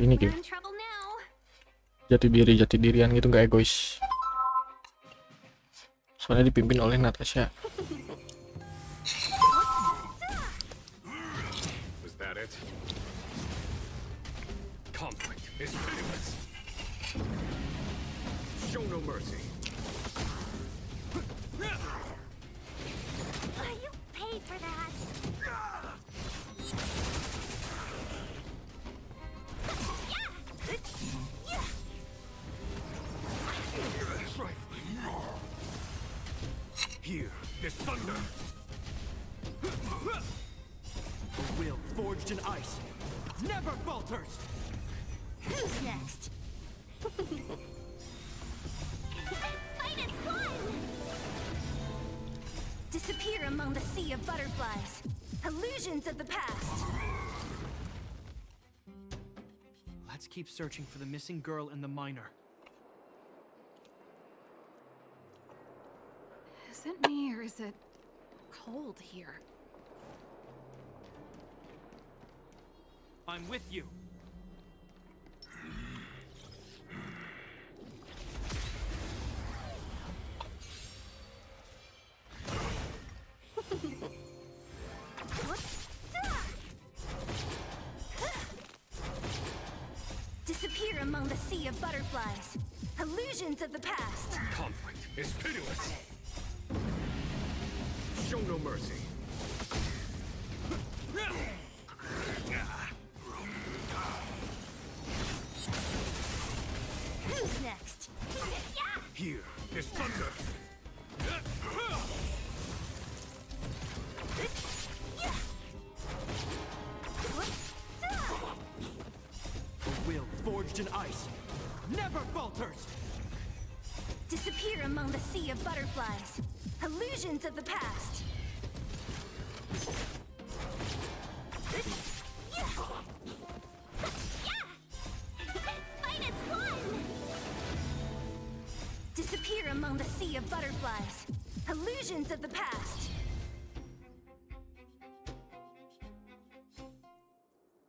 ini We're gitu. in trouble now. Jati dirian gitu, nggak egois. Soalnya dipimpin oleh Natasha. Was that it? Conflict is pitiless. Show no mercy. You paid for that. Here, this thunder. A will forged in ice never falters. Who's next? Fight is fun! Disappear among the sea of butterflies. Illusions of the past. Let's keep searching for the missing girl and the miner. Is it me or is it cold here? I'm with you. Disappear among the sea of butterflies. Illusions of the past. Conflict is pitiless. Show no mercy. Who's next? Here, this thunder. A will forged in ice never falters. Disappear among the sea of butterflies. Illusions of the past. Fight as one! Disappear among the sea of butterflies. Illusions of the past.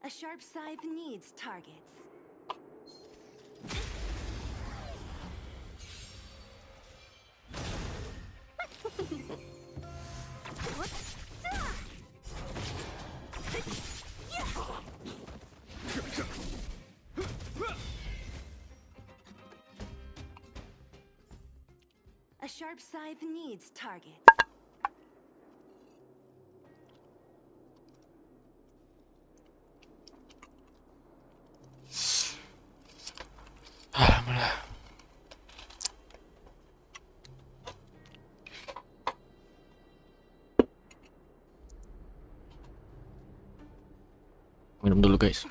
A sharp scythe needs targets. A sharp scythe needs targets. Alhamdulillah. Minum dulu guys.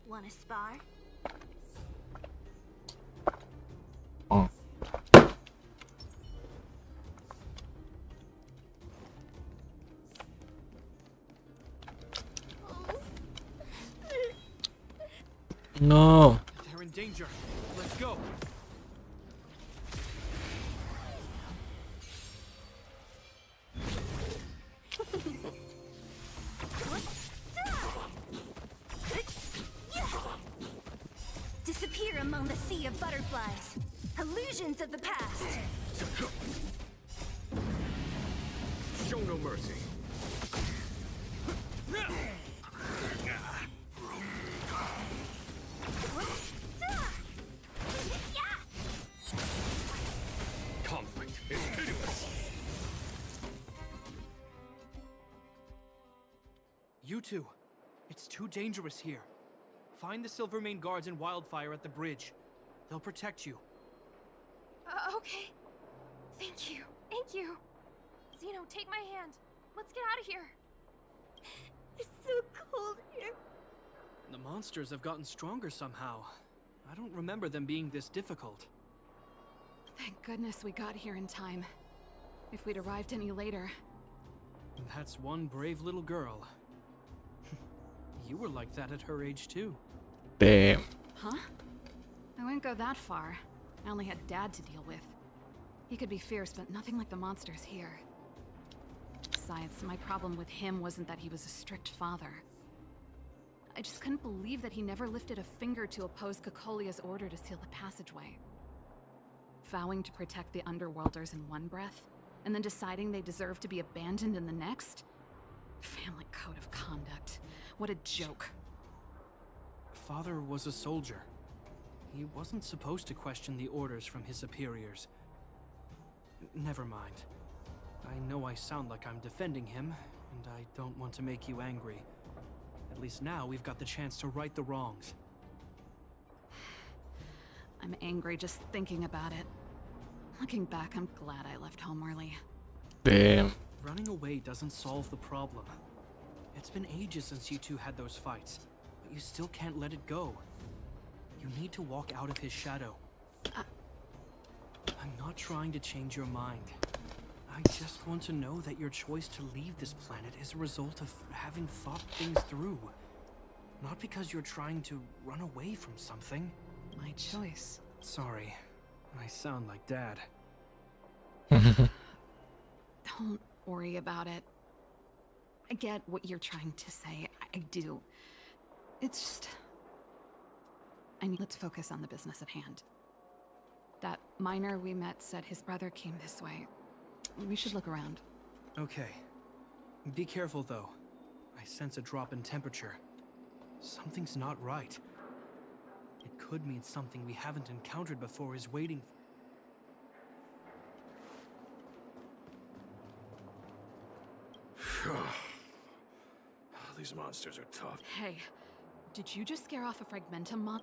Wanna spar? Oh. No. They're in danger. Let's go. Disappear among the sea of butterflies. Illusions of the past. Show no mercy. Conflict is pitiless. You two, it's too dangerous here. Find the Silvermane guards and Wildfire at the bridge. They'll protect you. Okay. Thank you. Thank you. Zeno, take my hand. Let's get out of here. It's so cold here. The monsters have gotten stronger somehow. I don't remember them being this difficult. Thank goodness we got here in time. If we'd arrived any later... And that's one brave little girl. You were like that at her age too. Damn. Huh? I wouldn't go that far. I only had Dad to deal with. He could be fierce, but nothing like the monsters here. Besides, my problem with him wasn't that he was a strict father. I just couldn't believe that he never lifted a finger to oppose Cocolia's order to seal the passageway. Vowing to protect the Underworlders in one breath, and then deciding they deserve to be abandoned in the next? Family code of conduct. What a joke. Father was a soldier. He wasn't supposed to question the orders from his superiors. Never mind. I know I sound like I'm defending him, and I don't want to make you angry. At least now we've got the chance to right the wrongs. I'm angry just thinking about it. Looking back, I'm glad I left home early. Damn. Running away doesn't solve the problem. It's been ages since you two had those fights, but you still can't let it go. You need to walk out of his shadow. I'm not trying to change your mind. I just want to know that your choice to leave this planet is a result of having thought things through. Not because you're trying to run away from something. My choice. Sorry, I sound like Dad. Don't worry about it. I get what you're trying to say. I do. It's just... let's focus on the business at hand. That miner we met said his brother came this way. We should look around. Okay. Be careful, though. I sense a drop in temperature. Something's not right. It could mean something we haven't encountered before is waiting. These monsters are tough. Hey, did you just scare off a Fragmentum mon-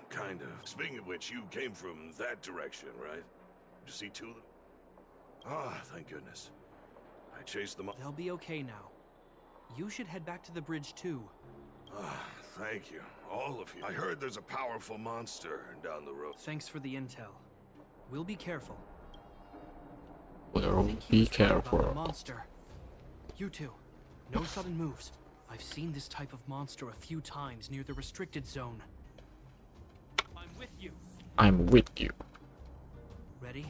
Kind of. Speaking of which, you came from that direction, right? Did you see two of them? Ah, thank goodness. I chased them up. They'll be okay now. You should head back to the bridge, too. Ah, thank you. All of you. I heard there's a powerful monster down the road. Thanks for the intel. We'll be careful. We'll Think be you thought about the careful. monster. You two, no sudden moves. I've seen this type of monster a few times near the restricted zone. I'm with you. I'm with you. Ready?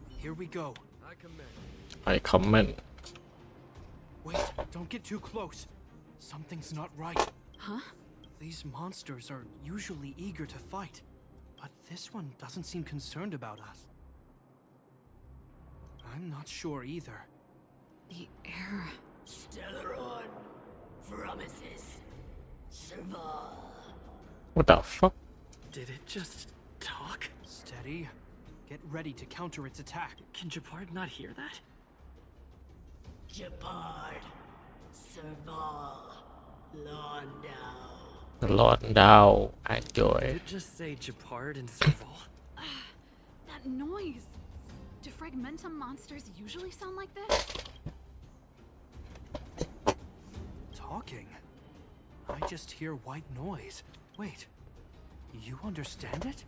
Here we go. I commend. I comment. Wait, don't get too close. Something's not right. Huh? These monsters are usually eager to fight, but this one doesn't seem concerned about us. I'm not sure either. The air. Stellaron promises Serval. What the fuck? Did it just talk? Steady. Get ready to counter its attack. Can Japard not hear that? Japard, Serval, Londau. Londau, Did enjoy. it just say Japard and Serval? That noise. Do fragmentum monsters usually sound like this? Talking? I just hear white noise. Wait, you understand it?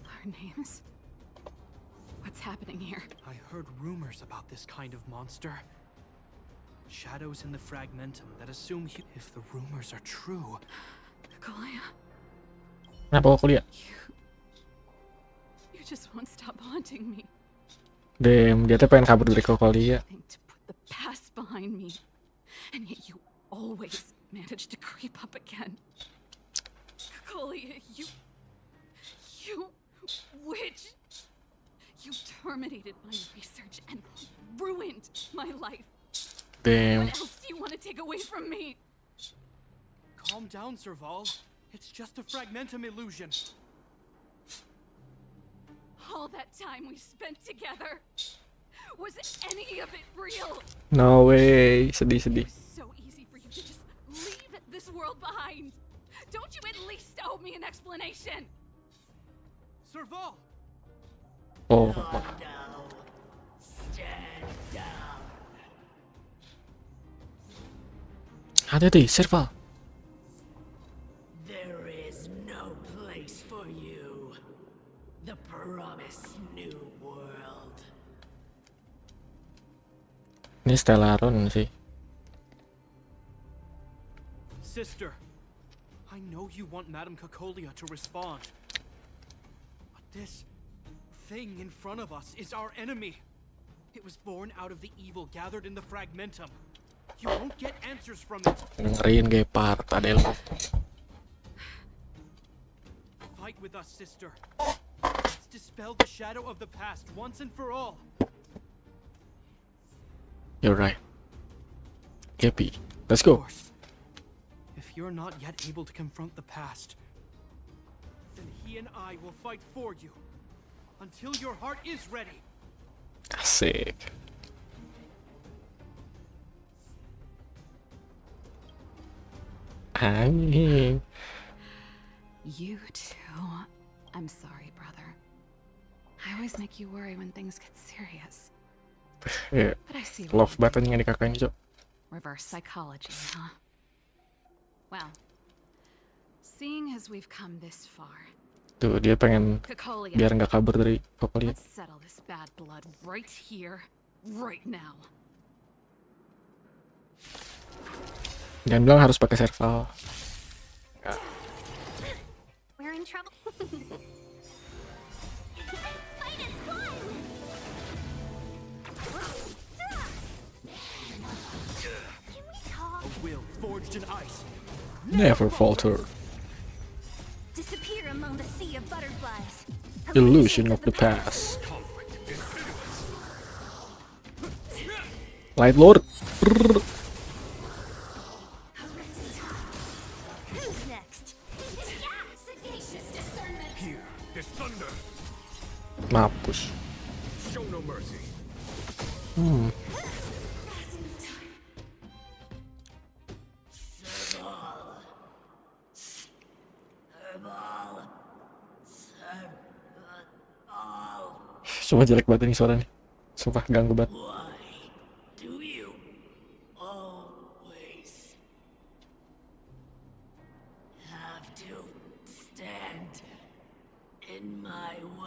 Our names? What's happening here? I heard rumors about this kind of monster. Shadows in the fragmentum that assume if the rumors are true. Kalia, Kenapa kok kuliah? you just won't stop haunting me. Dem, dia tuh pengen kabur dari Kokolia. Think to put the past behind me. And yet you always manage to creep up again. Kalia, you witch! You terminated my research and ruined my life. Damn. What else do you want to take away from me? Calm down, Serval. It's just a fragmentum illusion. All that time we spent together, was any of it real? No way. Sedih. It was so easy for you to just leave this world behind. Don't you at least owe me an explanation? Serval! Oh. Londau, stand down. Hati-hati, Serval. There is no place for you. The promised new world. Ini Stellaron sih. Sister, I know you want Madame Cocolia to respond. But this thing in front of us is our enemy. It was born out of the evil gathered in the fragmentum. You won't get answers from it. Dengerin Gepard, Adel. Fight with us, sister. Let's dispel the shadow of the past once and for all. You're right. Gepi, let's Of go. course, if you're not yet able to confront the past, then he and I will fight for you until your heart is ready. Asik. Anjing. You too. I'm sorry, brother. I always make you worry when things get serious. Ya, But I see love what banget anjing di kakak ini, Cok. reverse psychology, huh? Well, seeing as we've come this far, Tuh, dia pengen Cocolia, biar nggak kabur dari Kokolia. let's settle this bad blood right here, right now. Jangan bilang harus pakai Serval. We're in trouble. Fight is fun! Can we talk? A will forged in ice. Never falter. Disappear among the sea of butterflies. Illusion of the past. Light Lord. Brrr. Who's next? Sagacious discernment. Here, there's thunder. Mampus. Show no mercy. Sumpah jelek banget ini suaranya. Sumpah ganggu banget. Why do you always have to stand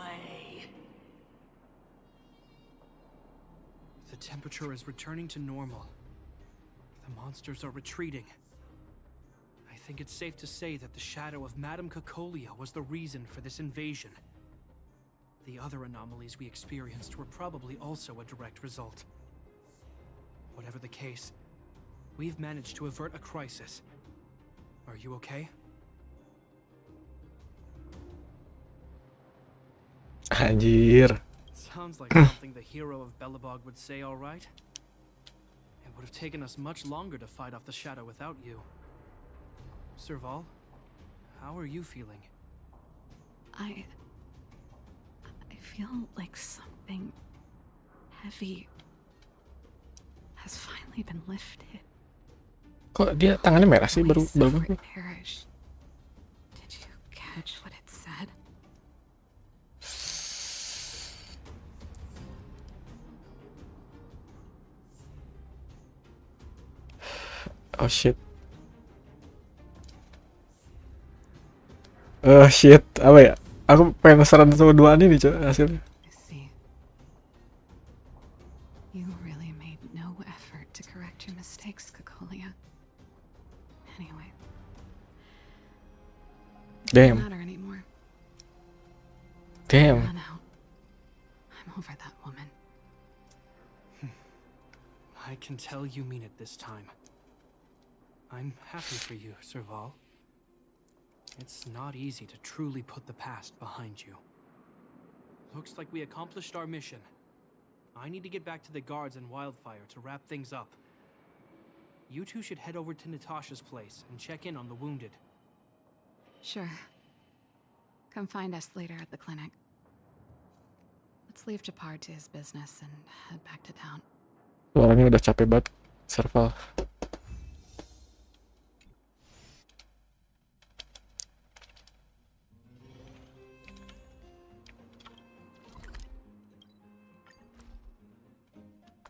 away. The temperature is returning to normal. The monsters are retreating. I think it's safe to say that the shadow of Madame Cacolia was the reason for this invasion. The other anomalies we experienced were probably also a direct result. Whatever the case, we've managed to avert a crisis. Are you okay? Anjir. Sounds like something the hero of Belobog would say, all right? It would have taken us much longer to fight off the shadow without you. Serval, how are you feeling? I feel like something heavy has finally been lifted. Kok dia tangannya merah sih baru baru. Parish. Did you catch what it said? Oh shit. Oh shit, apa ya? Aku penasaran sama duaan ini coba hasilnya. I see. You really made no effort to correct your mistakes, Cacolia. Anyway. Damn. Doesn't matter anymore. Damn. Run out. I'm over that woman. I can tell you mean it this time. I'm happy for you, Serval. It's not easy to truly put the past behind you. Looks like we accomplished our mission. I need to get back to the guards and Wildfire to wrap things up. You two should head over to Natasha's place and check in on the wounded. Sure. Come find us later at the clinic. Let's leave Japar to his business and head back to town. Suaranya udah capek banget, Serval.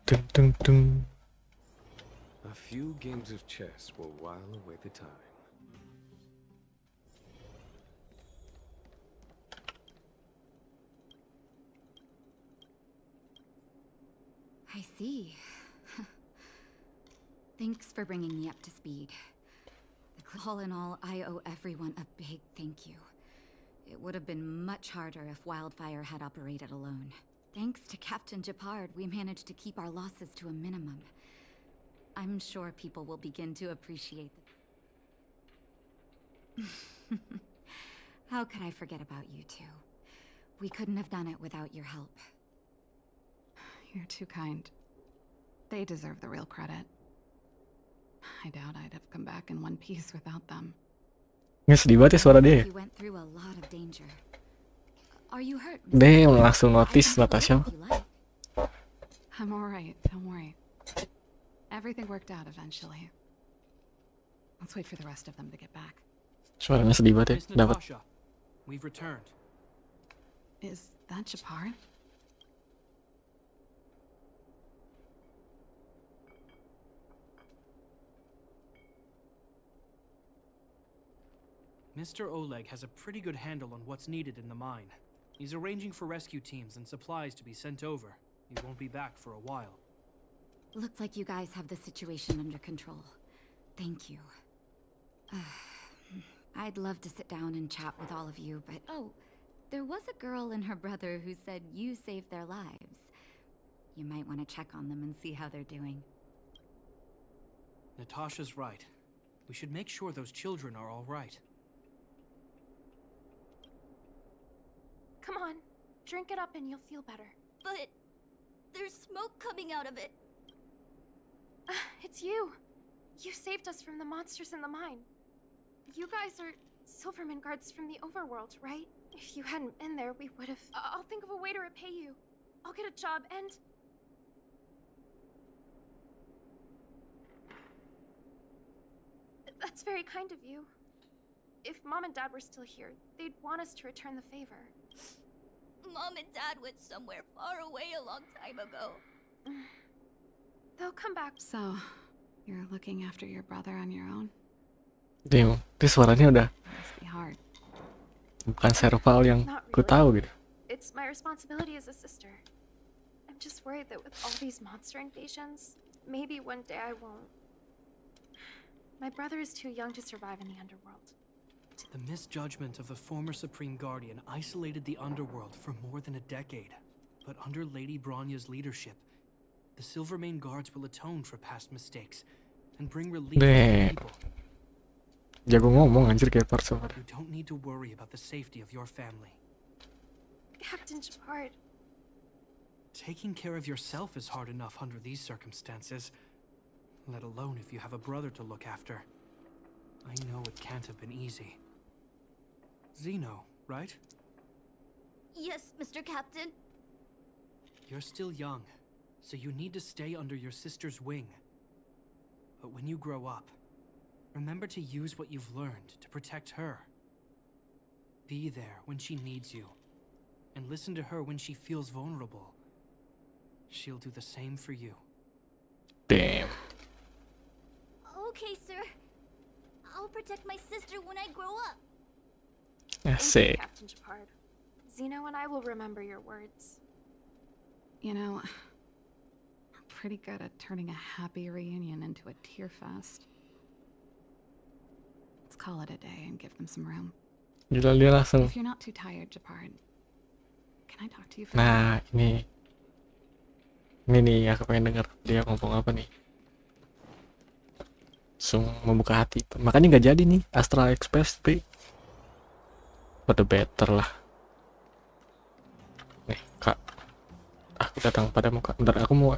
Dun, dun, dun. A few games of chess will while away the time. I see. Thanks for bringing me up to speed. All in all, I owe everyone a big thank you. It would have been much harder if Wildfire had operated alone. Thanks to Captain Japard, we managed to keep our losses to a minimum. I'm sure people will begin to appreciate How could I forget about you two? We couldn't have done it without your help. You're too kind. They deserve the real credit. I doubt I'd have come back in one piece without them. Ini sedih banget ya suara dia. You went through a lot of danger. Are you hurt? Damn, langsung notice Natasha. I'm alright, don't worry. Everything worked out eventually. Let's wait for the rest of them to get back. Suaranya sedih banget ya. Miss Dapat. Natasha, we've returned. Is that Japar? Mr. Oleg has a pretty good handle on what's needed in the mine. He's arranging for rescue teams and supplies to be sent over. He won't be back for a while. Looks like you guys have the situation under control. Thank you. I'd love to sit down and chat with all of you, but oh, there was a girl and her brother who said you saved their lives. You might want to check on them and see how they're doing. Natasha's right. We should make sure those children are all right. Come on, drink it up and you'll feel better. But there's smoke coming out of it. It's you. You saved us from the monsters in the mine. You guys are Silverman guards from the overworld, right? If you hadn't been there, we would have... I'll think of a way to repay you. I'll get a job and... That's very kind of you. If Mom and Dad were still here, they'd want us to return the favor. Mom and Dad went somewhere far away a long time ago. They'll come back. So, you're looking after your brother on your own? Damn, itu suaranya udah Must be hard. bukan Serval yang ku tahu gitu. It's It's my responsibility as a sister. I'm just worried that with all these monster invasions, maybe one day I won't. My brother is too young to survive in the underworld. The misjudgment of the former Supreme Guardian isolated the underworld for more than a decade. But under Lady Bronya's leadership, the Silvermane Guards will atone for past mistakes and bring relief to the people. Jago ngomong anjir kayak Parso. You don't need to worry about the safety of your family. Captain Shepard. Taking care of yourself is hard enough under these circumstances, let alone if you have a brother to look after. I know it can't have been easy. Zeno, right? Yes, Mr. Captain. You're still young, so you need to stay under your sister's wing. But when you grow up, remember to use what you've learned to protect her. Be there when she needs you, and listen to her when she feels vulnerable. She'll do the same for you. Damn. Okay, sir. I'll protect my sister when I grow up. Thank Asik. you, Captain Shepard. Zeno and I will remember your words. You know, we're pretty good at turning a happy reunion into a tear fest. Let's call it a day and give them some room. Gila dia langsung. If you're not too tired, Shepard, can I talk to you for Nah, ini nih aku pengen denger dia ngomong apa nih. Langsung membuka hati. Makanya nggak jadi nih Astral Express, tapi for the better lah. Nih kak, aku datang padamu kak. Bentar aku mau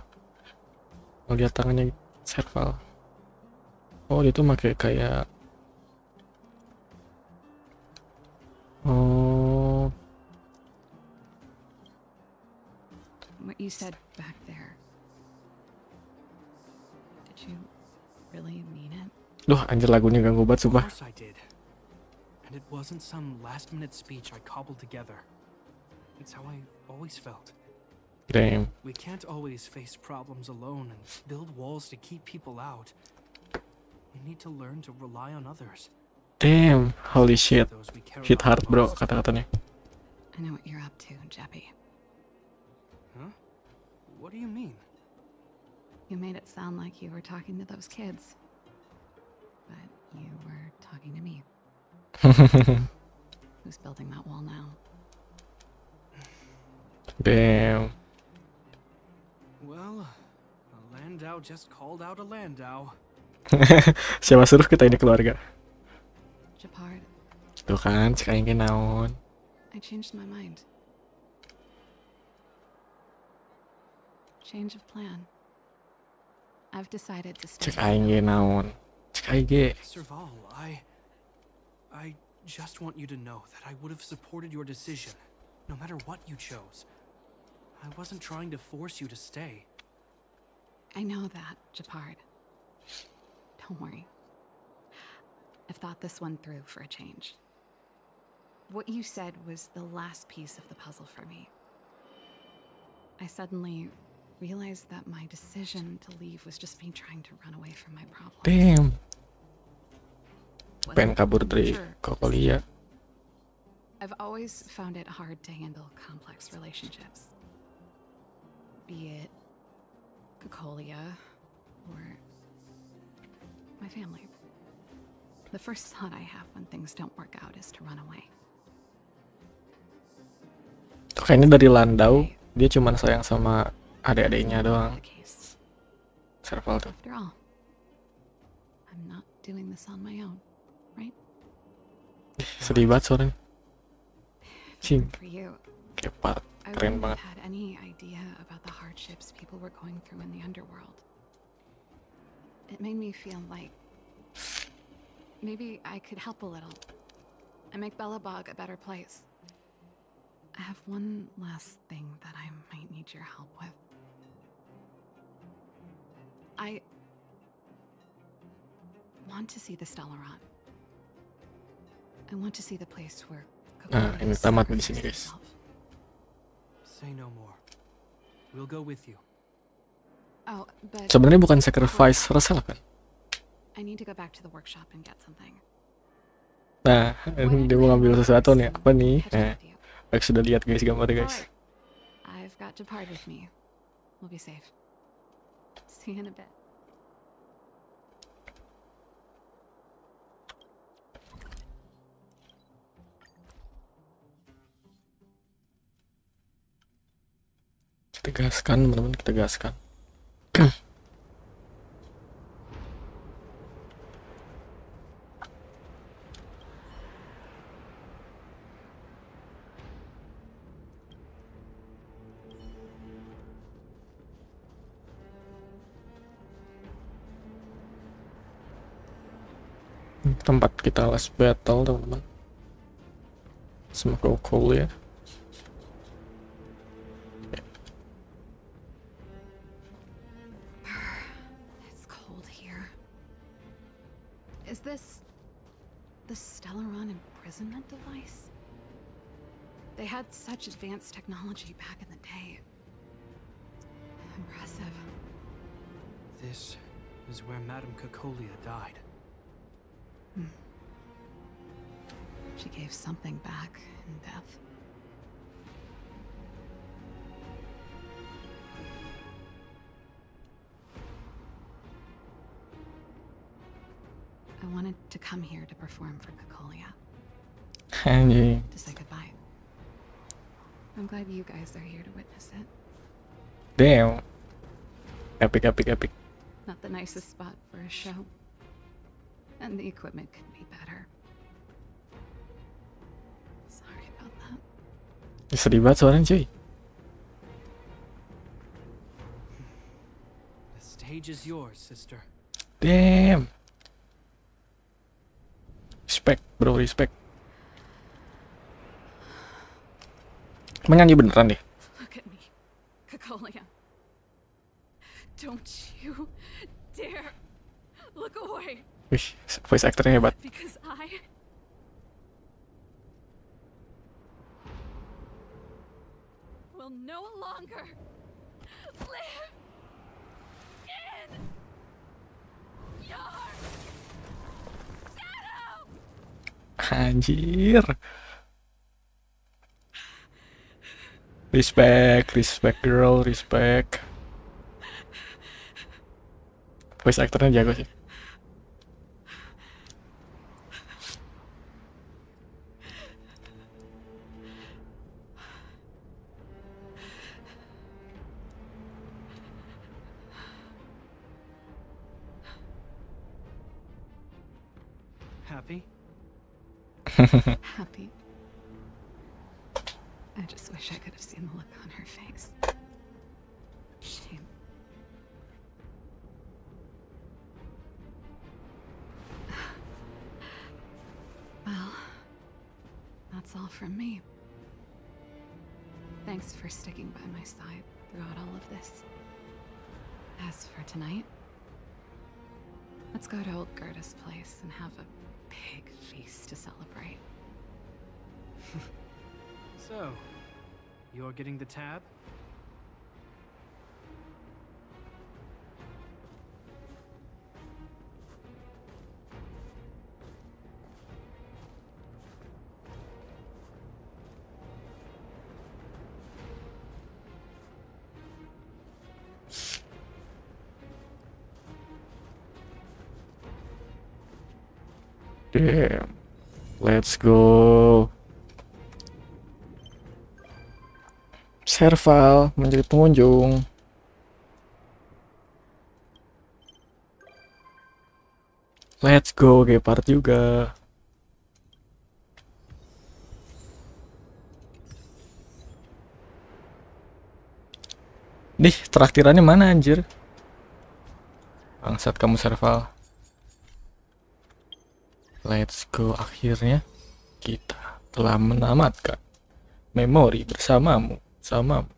ngeliat tangannya Serval. Oh dia tuh pakai kayak what you said back there. Did you really mean it? Duh anjir lagunya ganggu banget Of sumpah. course I did. And it wasn't some last-minute speech I cobbled together. It's how I always felt. Damn. We can't always face problems alone and build walls to keep people out. We need to learn to rely on others. Damn, holy shit. Hit hard bro kata-katanya. I know what you're up to, Jeppy. Huh? What do you mean? You made it sound like you were talking to those kids. But you were talking to me. Who's building that wall now? Damn. Well, a Landau just called out a Landau. Siapa suruh kita ini keluarga? Shepard, Tuh kan, cek aing ge naon. I changed my mind. Change of plan. I've decided to stay. Cek aing ge naon. Cek aing ge. Serval, I just want you to know that I would have supported your decision, no matter what you chose. I wasn't trying to force you to stay. I know that, Shepard. Don't worry. I've thought this one through for a change. What you said was the last piece of the puzzle for me. I suddenly realized that my decision to leave was just me trying to run away from my problems. Damn. Wasn't Pengen kabur dari sure. Kokolia. I've always found it hard to handle complex relationships. Be it Kokolia or my family. The first thought I have when things don't work out is to run away. Kayaknya dari Landau dia cuma sayang sama adik-adiknya doang. Serval tuh. After all, I'm not doing this on my own, right? Sedih banget suaranya. Cing. For you, Kepat. I Keren wouldn't banget. have had any idea about the hardships people were going through in the underworld. It made me feel like maybe I could help a little and make Bellabog a better place. I have one last thing that I might need your help with. I want to see the Stellaron. I want to see the place where Nah, ini tamat di sini guys. Say no more. We'll go with you. Oh, but Sebenarnya bukan sacrifice herself kan? I need to go back to the workshop and get something. Nah, dia mau ngambil sesuatu nih. Apa nih? Sudah lihat guys gambarnya guys. Bart, I've got to part with me. We'll be safe. See you in a bit. Kita gaskan teman-teman, kita gaskan. Tempat kita last battle teman-teman sama Cool ya. It's cold here. Is this the Stellaron imprisonment device? They had such advanced technology back in the day. Impressive. This is where Madame Cacolia died. She gave something back in death. I wanted to come here to perform for Cacolia. Anjing. To say goodbye. I'm glad you guys are here to witness it. Damn. Epic. Not the nicest spot for a show. And the equipment could be better. Sorry about that. Sedih banget suaranya cuy. The stage is yours, sister. Damn. Respect bro, respect. Menyanyi beneran deh. Look at me, Cacolia. Don't you dare look away. Wih, voice actornya hebat. Because I will no longer live in your shadow. Anjir. Respect girl, respect. Voice actornya jago sih. Happy? Happy. I just wish I could have seen the look on her face. Shame. Well, that's all from me. Thanks for sticking by my side throughout all of this. As for tonight, let's go to old Gerda's place and have a big feast to celebrate. So, you're getting the tab? Damn. Let's go. Serval menjadi pengunjung. Let's go, Gepard juga. Nih, traktirannya mana anjir? Bangsat kamu Serval. Let's go, akhirnya kita telah menamatkan memori bersamamu, samamu.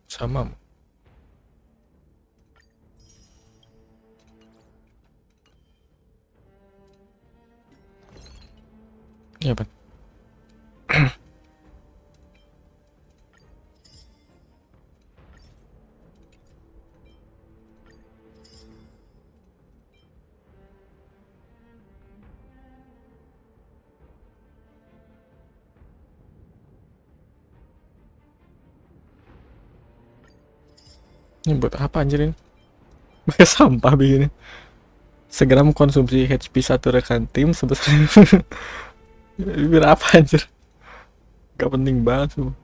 Ya, Pak. Ini buat apa anjir ini? Pakai sampah begini. Segera mengkonsumsi HP satu rekan tim sebesar biar apa anjir? Gak penting banget tuh.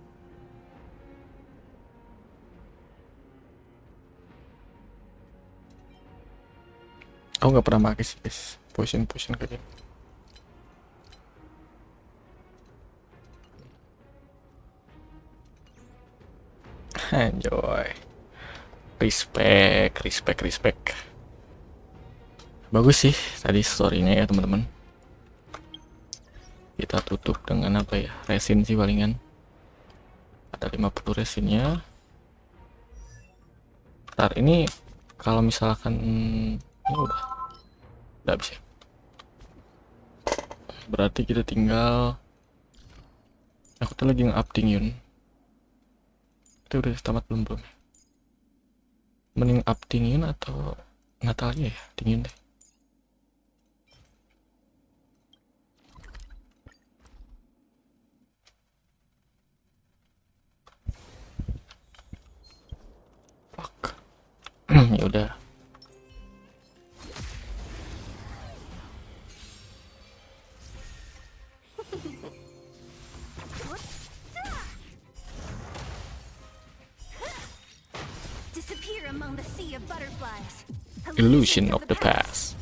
Aku nggak pernah pakai sih guys. Potion kayak gini. Enjoy. Respect. Bagus sih tadi storynya ya teman-teman. Kita tutup dengan apa ya? Resin sih palingan. Ada 50 resinnya. Ntar ini kalau misalkan ini udah habis ya. Berarti kita tinggal aku tuh lagi nge-up Yun. Itu udah tamat belum? Mending up Yun atau Natalnya ya? Yun deh. Fuck. Ya udah. Disappear among the sea of butterflies. Illusion of the past.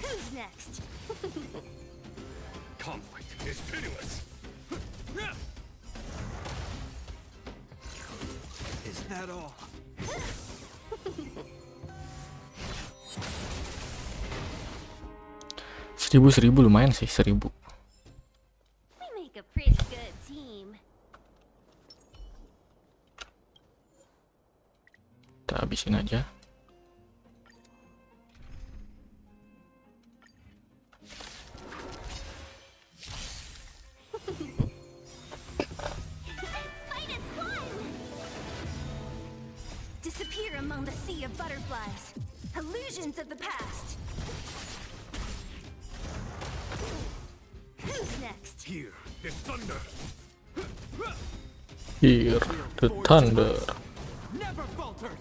Who's next? Conflict is pitiless. Is that all? Seribu lumayan sih 1000. We make a pretty good team. Kita habisin aja. Disappear among the sea of butterflies. Illusions of the past. Who's next? Here, the thunder. Here, the thunder. Never falters!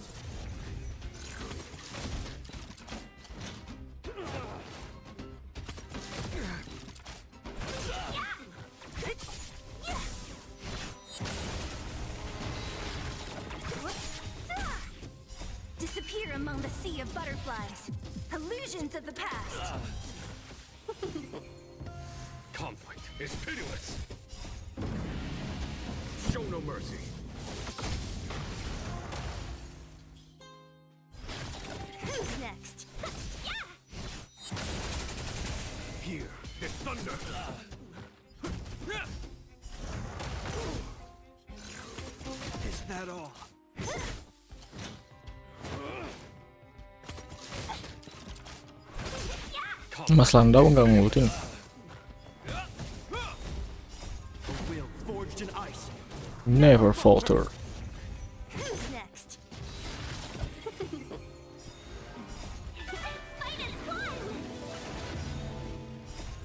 Disappear among the sea of butterflies. Illusions of the past. Conflict is pitiless. Show no mercy. Who's next? Here, the thunder. Is that all? Mas Landau nggak ngulutin. A will forged in ice. Never falter. Who's next? Fight is fun!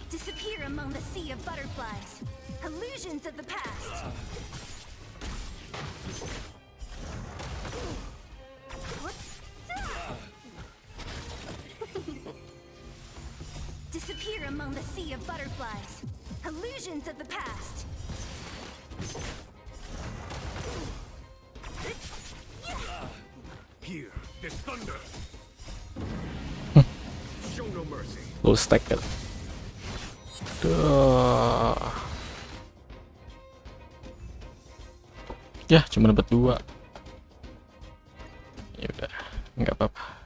Disappear among the sea of butterflies. Illusions of the past. Disappear among the sea of butterflies. Illusions of the past. Here, the thunder. Show no mercy. Full stack kan. Duh. Ya, cuma dapat 2. Ya udah, nggak apa-apa.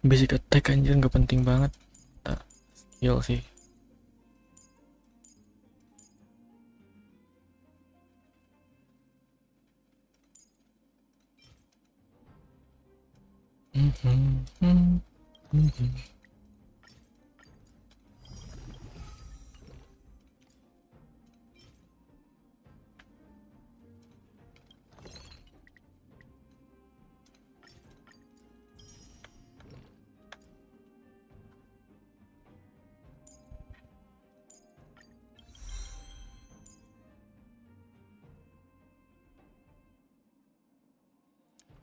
Basic attack anjir nggak penting banget. Nah, skill sih.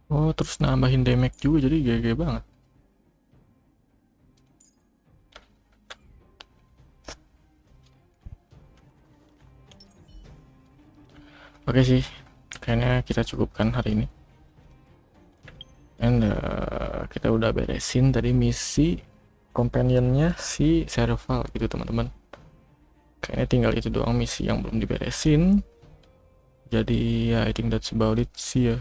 Oh, terus nambahin damage juga, jadi GG banget. Oke sih, kayaknya kita cukupkan hari ini. And kita udah beresin tadi misi companionnya si Serval gitu teman-teman. Kayaknya tinggal itu doang misi yang belum diberesin. Jadi ya I think that's about it sih ya.